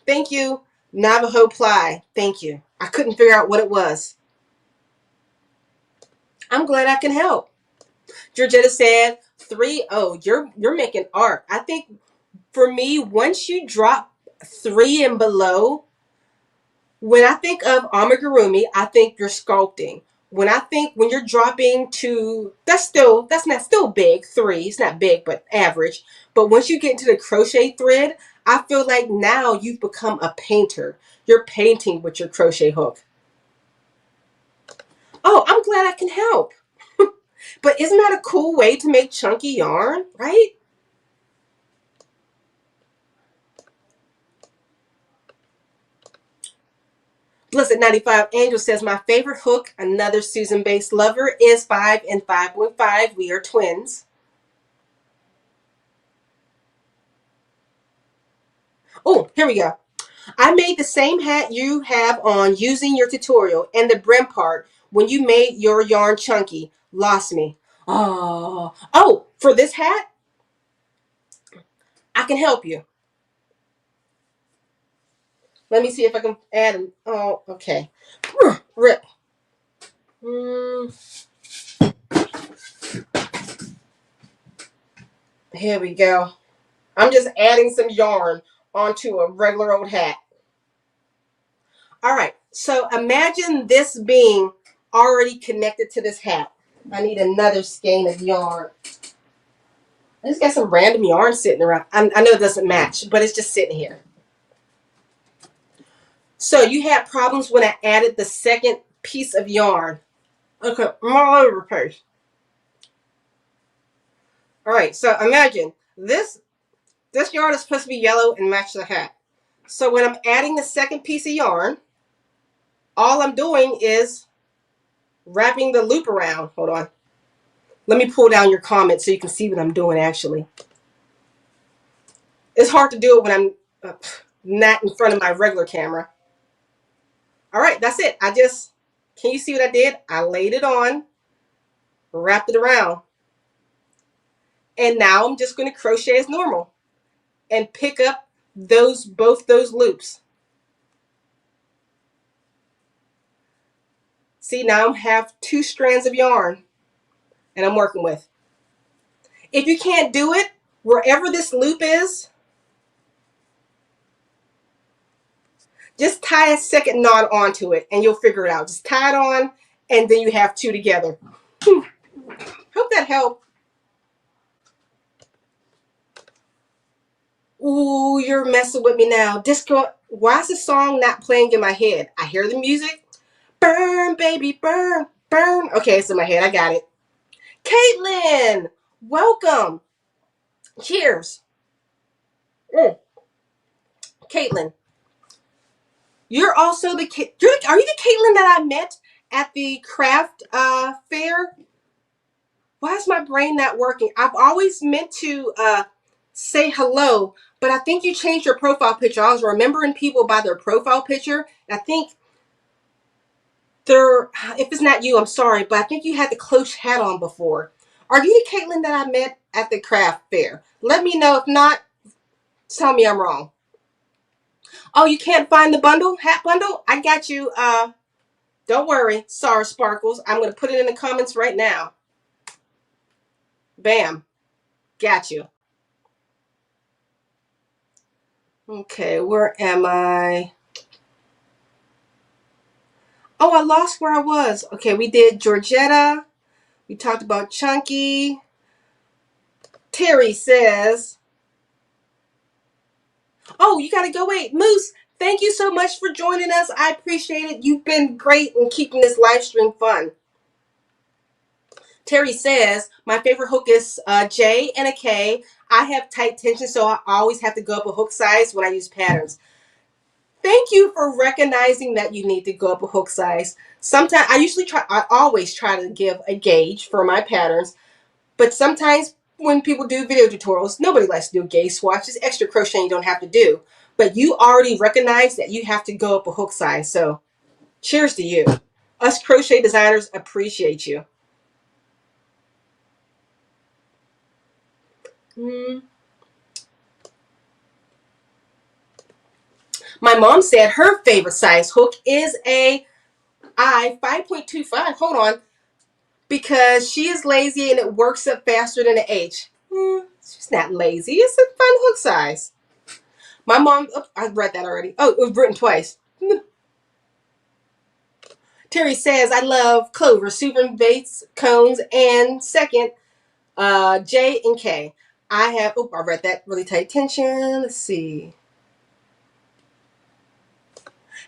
Thank you. Navajo ply. Thank you. I couldn't figure out what it was. I'm glad I can help. Georgetta said 3-0. You're making art. I think for me, once you drop 3 and below, when I think of amigurumi, I think you're sculpting. When you're dropping to, that's not still big, 3. It's not big, but average. But once you get into the crochet thread, I feel like now you've become a painter. You're painting with your crochet hook. Oh, I'm glad I can help. But isn't that a cool way to make chunky yarn, right? Blessed 95 Angel says, my favorite hook, another Susan Bates lover, is 5 and 5.5. We are twins. Oh, here we go. I made the same hat you have on using your tutorial and the brim part when you made your yarn chunky. Lost me. Oh, for this hat, I can help you. Let me see if I can add an, oh, okay. Rip. Here we go. I'm just adding some yarn onto a regular old hat. All right, so imagine this being already connected to this hat. I need another skein of yarn. I just got some random yarn sitting around. I know it doesn't match, but it's just sitting here. So you had problems when I added the second piece of yarn. Okay, I'm all over the place. All right, so imagine this yarn is supposed to be yellow and match the hat. So when I'm adding the second piece of yarn, all I'm doing is wrapping the loop around. Hold on. Let me pull down your comment so you can see what I'm doing actually. It's hard to do it when I'm not in front of my regular camera. All right, that's it. Can you see what I did? I laid it on, wrapped it around. And now I'm just going to crochet as normal and pick up both those loops. See, now I have 2 strands of yarn and I'm working with. If you can't do it, wherever this loop is, just tie a second knot onto it and you'll figure it out. Just tie it on and then you have 2 together. Hope that helped. Ooh, you're messing with me now. Disco, why is the song not playing in my head? I hear the music. Burn, baby, burn, burn. Okay, it's in my head. I got it. Caitlin, welcome. Cheers. Caitlin, you're also are you the Caitlin that I met at the craft fair? Why is my brain not working? I've always meant to say hello, but I think you changed your profile picture. I was remembering people by their profile picture. I think if it's not you, I'm sorry, but I think you had the cloche hat on before. Are you the Caitlin that I met at the craft fair? Let me know. If not, tell me I'm wrong. Oh, you can't find the hat bundle? I got you. Don't worry. Sorry, Sparkles. I'm going to put it in the comments right now. Bam. Got you. Okay, where am I? Oh, I lost where I was. Okay, we did Georgetta. We talked about Chunky. Terry says, oh, you got to go wait. Moose, thank you so much for joining us. I appreciate it. You've been great in keeping this live stream fun. Terry says, my favorite hook is J and a K. I have tight tension, so I always have to go up a hook size when I use patterns. Thank you for recognizing that you need to go up a hook size. Sometimes I always try to give a gauge for my patterns, but sometimes when people do video tutorials, nobody likes to do a gauge swatch. It's extra crocheting you don't have to do. But you already recognize that you have to go up a hook size. So cheers to you. Us crochet designers appreciate you. My mom said her favorite size hook is a I 5.25. Hold on. Because she is lazy and it works up faster than an H. She's not lazy. It's a fun hook size. My mom, I read that already. Oh, it was written twice. Terry says, I love clover, Susan Bates, cones, and second, J and K. I read that really tight tension. Let's see.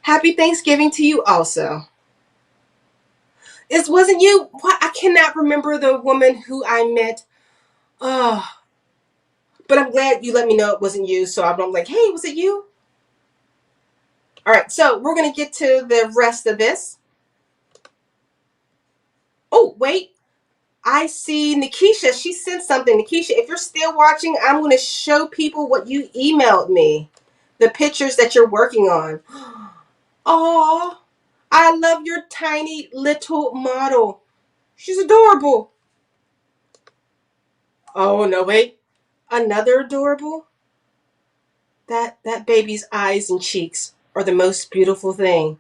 Happy Thanksgiving to you also. It wasn't you. What? I cannot remember the woman who I met. Oh, but I'm glad you let me know it wasn't you. So I'm like, hey, was it you? All right, so we're going to get to the rest of this. Oh, wait. I see Nikisha. She sent something. Nikisha, if you're still watching, I'm going to show people what you emailed me. The pictures that you're working on. Oh, I love your tiny little model. She's adorable. Oh, no, wait. Another adorable? That baby's eyes and cheeks are the most beautiful thing.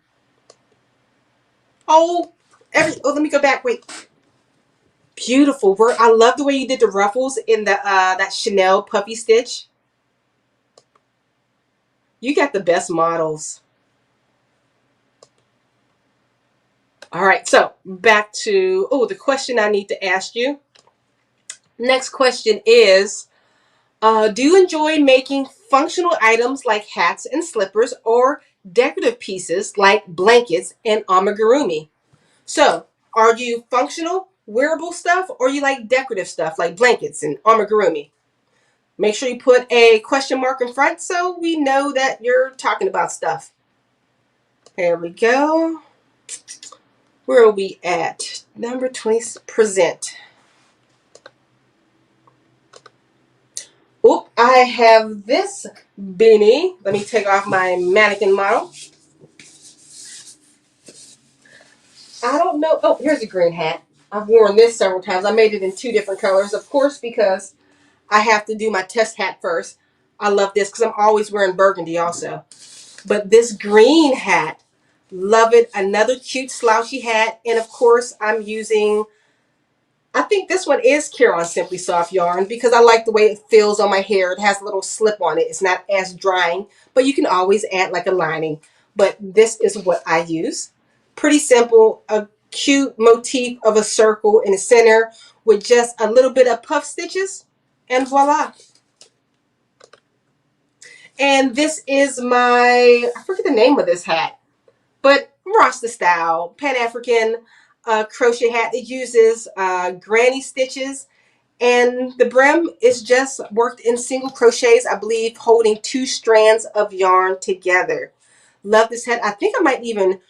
Oh, Oh, let me go back. Wait. Beautiful work. I love the way you did the ruffles in the that Chanel puffy stitch. You got the best models. All right, so back to the question I need to ask you. Next question is, do you enjoy making functional items like hats and slippers, or decorative pieces like blankets and amigurumi? So, are you functional, wearable stuff, or you like decorative stuff like blankets and amigurumi? Make sure you put a question mark in front so we know that you're talking about stuff. There we go. Where are we at? Number 20, present. Oop, I have this beanie. Let me take off my mannequin model. I don't know. Oh, here's a green hat. I've worn this several times. I made it in 2 different colors, of course, because I have to do my test hat first. I love this because I'm always wearing burgundy also. But this green hat, love it. Another cute slouchy hat. And of course, I'm using, I think this one is Caron Simply Soft yarn because I like the way it feels on my hair. It has a little slip on it. It's not as drying, but you can always add like a lining. But this is what I use. Pretty simple, a cute motif of a circle in the center with just a little bit of puff stitches, and voila. And this is my, I forget the name of this hat, but Rasta style, Pan-African crochet hat. It uses granny stitches, and the brim is just worked in single crochets, I believe, holding 2 strands of yarn together. Love this hat. I think I might even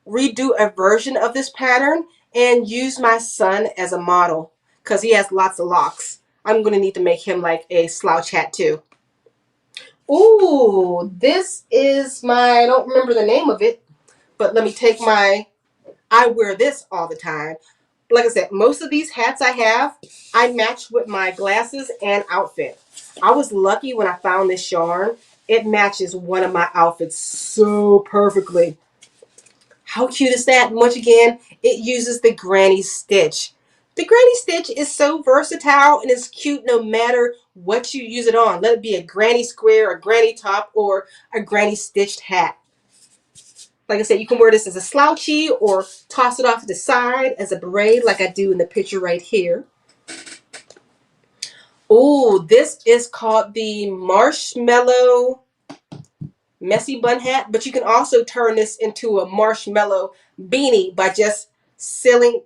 redo a version of this pattern and use my son as a model because he has lots of locks. I'm going to need to make him like a slouch hat too. Ooh, this is my, I don't remember the name of it, but let me take my, I wear this all the time. Like I said, most of these hats I have, I match with my glasses and outfit. I was lucky when I found this yarn. It matches one of my outfits so perfectly. How cute is that? And once again, it uses the granny stitch. The granny stitch is so versatile and it's cute no matter what you use it on. Let it be a granny square, a granny top, or a granny stitched hat. Like I said, you can wear this as a slouchy or toss it off to the side as a braid like I do in the picture right here. Oh, this is called the Marshmallow Messy Bun Hat, but you can also turn this into a marshmallow beanie by just sealing,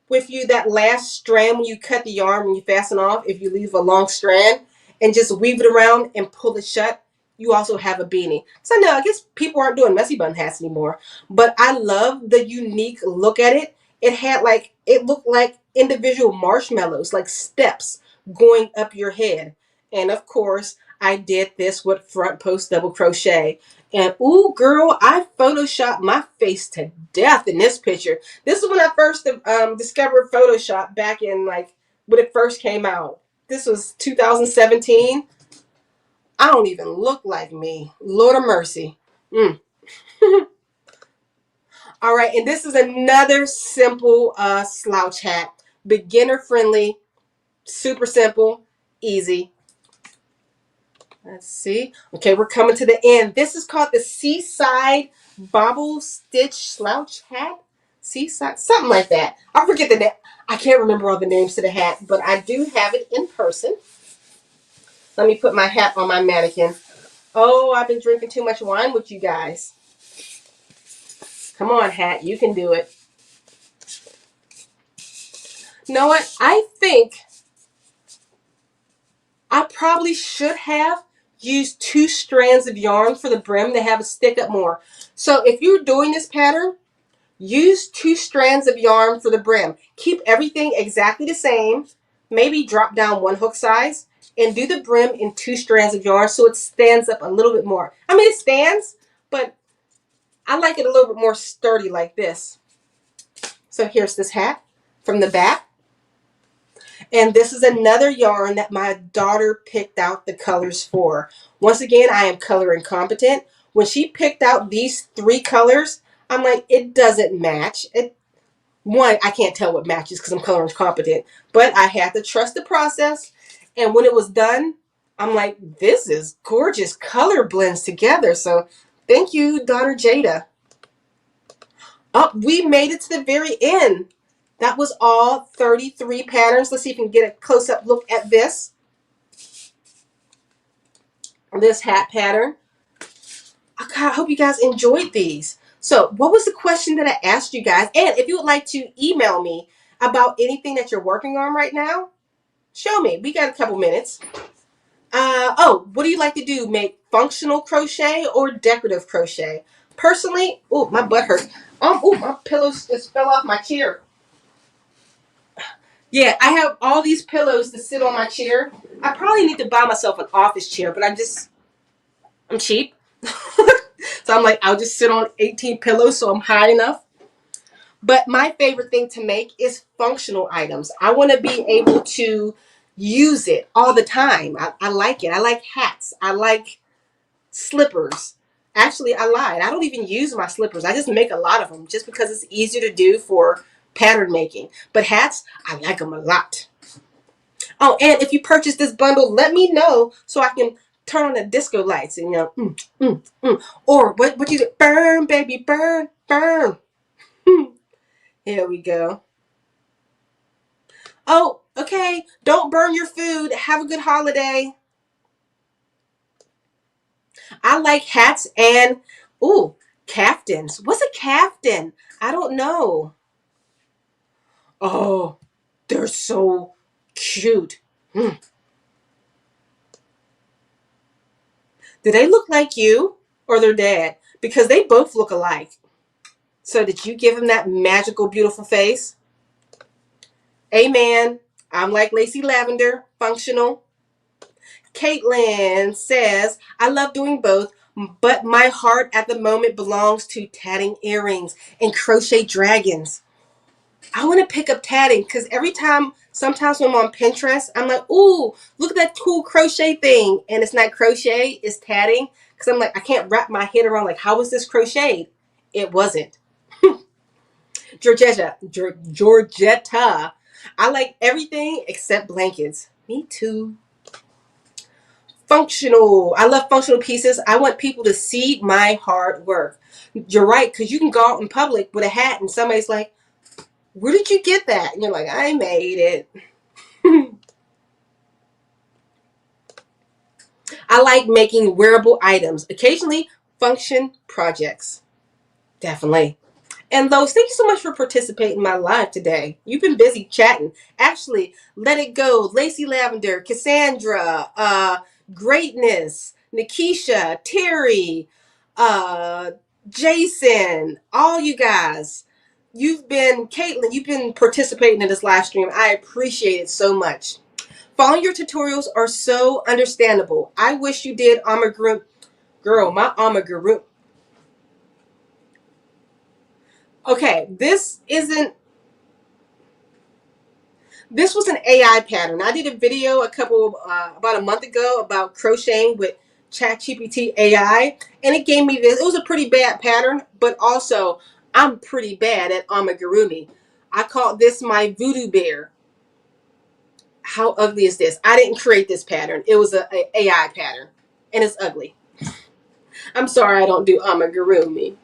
with you that last strand when you cut the yarn, when you fasten off, if you leave a long strand and just weave it around and pull it shut, you also have a beanie. So no, I guess people aren't doing messy bun hats anymore, but I love the unique look at it. It looked like individual marshmallows, like steps going up your head. And of course, I did this with front post double crochet. And ooh, girl, I photoshopped my face to death in this picture. This is when I first discovered Photoshop back in when it first came out. This was 2017. I don't even look like me. Lord of mercy. All right, and this is another simple slouch hat. Beginner friendly, super simple, easy. Let's see. Okay, we're coming to the end. This is called the Seaside Bobble Stitch Slouch Hat. Seaside, something like that. I forget the name. I can't remember all the names to the hat, but I do have it in person. Let me put my hat on my mannequin. Oh, I've been drinking too much wine with you guys. Come on, hat. You can do it. You know what? I think I probably should have used 2 strands of yarn for the brim to have it stick up more. So if you're doing this pattern, use 2 strands of yarn for the brim. Keep everything exactly the same. Maybe drop down 1 hook size and do the brim in 2 strands of yarn so it stands up a little bit more. I mean, it stands, but I like it a little bit more sturdy like this. So here's this hat from the back. And this is another yarn that my daughter picked out the colors for. Once again, I am color incompetent. When she picked out these 3 colors, I'm like, it doesn't match. One, I can't tell what matches because I'm color incompetent, but I had to trust the process. And when it was done, I'm like, this is gorgeous. Color blends together. So thank you, daughter Jada. Oh, we made it to the very end. That was all 33 patterns. Let's see if we can get a close-up look at this. This hat pattern. I hope you guys enjoyed these. So what was the question that I asked you guys? And if you would like to email me about anything that you're working on right now, show me. We got a couple minutes. Oh, what do you like to do? Make functional crochet or decorative crochet? Personally, oh, my butt hurts. Oh, my pillows just fell off my chair. Yeah, I have all these pillows to sit on my chair. I probably need to buy myself an office chair, but I'm cheap. So I'm like, I'll just sit on 18 pillows so I'm high enough. But my favorite thing to make is functional items. I want to be able to use it all the time. I like it. I like hats. I like slippers. Actually, I lied. I don't even use my slippers. I just make a lot of them just because it's easier to do for pattern making. But hats, I like them a lot. Oh, and if you purchase this bundle, let me know so I can turn on the disco lights and Or what you do? Burn, baby, burn, burn. Here we go. Oh, okay. Don't burn your food. Have a good holiday. I like hats and caftans. What's a caftan? I don't know. Oh, they're so cute. Do they look like you or their dad? Because they both look alike. So did you give him that magical, beautiful face? Amen. I'm like Lacey Lavender, functional. Caitlin says, I love doing both, but my heart at the moment belongs to tatting earrings and crochet dragons. I want to pick up tatting because sometimes when I'm on Pinterest, I'm like, ooh, look at that cool crochet thing. And it's not crochet, it's tatting. Because I'm like, I can't wrap my head around, like, how was this crocheted? It wasn't. Georgetta. I like everything except blankets. Me too. Functional. I love functional pieces. I want people to see my hard work. You're right, because you can go out in public with a hat and somebody's like, where did you get that? And you're like, I made it. I like making wearable items. Occasionally, function projects. Definitely. And Lois, thank you so much for participating in my live today. You've been busy chatting. Actually, Let It Go, Lacey Lavender, Cassandra, Greatness, Nikisha, Terry, uh, Jason, all you guys. Caitlin, you've been participating in this live stream. I appreciate it so much. Following your tutorials are so understandable. I wish you did amigurumi. Girl, my amigurumi. Okay, this was an AI pattern. I did a video about a month ago about crocheting with ChatGPT AI, and it gave me this. It was a pretty bad pattern, but also I'm pretty bad at amigurumi. I called this my voodoo bear. How ugly is this? I didn't create this pattern. It was a AI pattern, and it's ugly. I'm sorry I don't do amigurumi.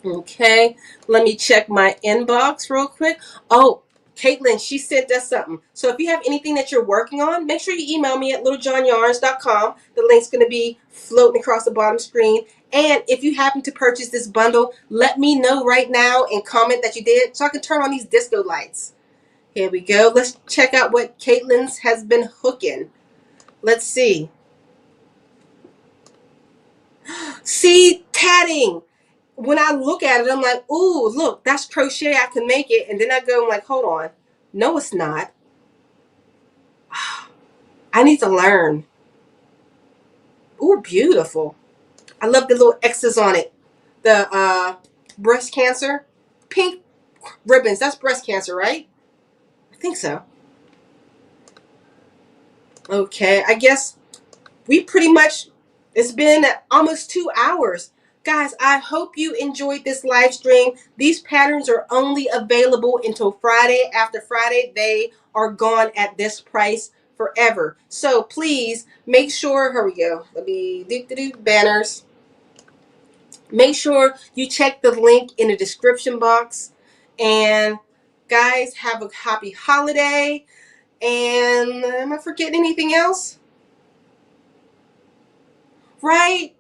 Okay, let me check my inbox real quick. Oh, Caitlin, she sent us something. So if you have anything that you're working on, make sure you email me at littlejohnyarns.com. The link's going to be floating across the bottom screen. And if you happen to purchase this bundle, let me know right now and comment that you did so I can turn on these disco lights. Here we go. Let's check out what Caitlin's has been hooking. Let's see. See, tatting. When I look at it, I'm like, ooh, look, that's crochet. I can make it. And then I go, I'm like, hold on. No, it's not. I need to learn. Ooh, beautiful. I love the little X's on it. The breast cancer. Pink ribbons. That's breast cancer, right? I think so. Okay, I guess we pretty much, it's been almost 2 hours. Guys, I hope you enjoyed this live stream. These patterns are only available until Friday. After Friday, they are gone at this price forever. So please make sure, here we go. Let me do banners. Make sure you check the link in the description box. And guys, have a happy holiday. And am I forgetting anything else? Right?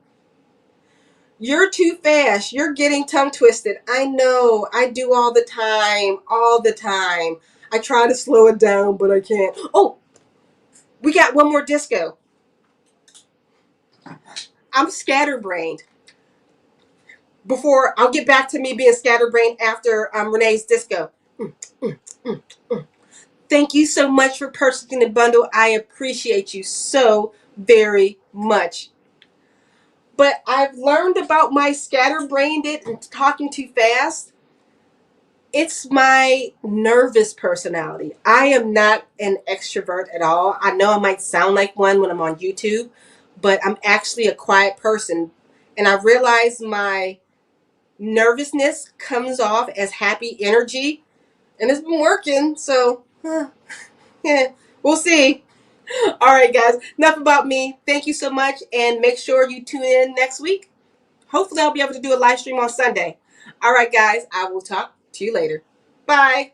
You're too fast. You're getting tongue twisted. I know. I do all the time. All the time. I try to slow it down, but I can't. Oh, we got one more disco. I'm scatterbrained. Before, I'll get back to me being scatterbrained after Renee's disco. Thank you so much for purchasing the bundle. I appreciate you so very much. But I've learned about my scatterbrained and talking too fast. It's my nervous personality. I am not an extrovert at all. I know I might sound like one when I'm on YouTube, but I'm actually a quiet person. And I realize my nervousness comes off as happy energy. And it's been working, so yeah, we'll see. All right, guys, enough about me. Thank you so much, and make sure you tune in next week. Hopefully, I'll be able to do a live stream on Sunday. All right, guys, I will talk to you later. Bye.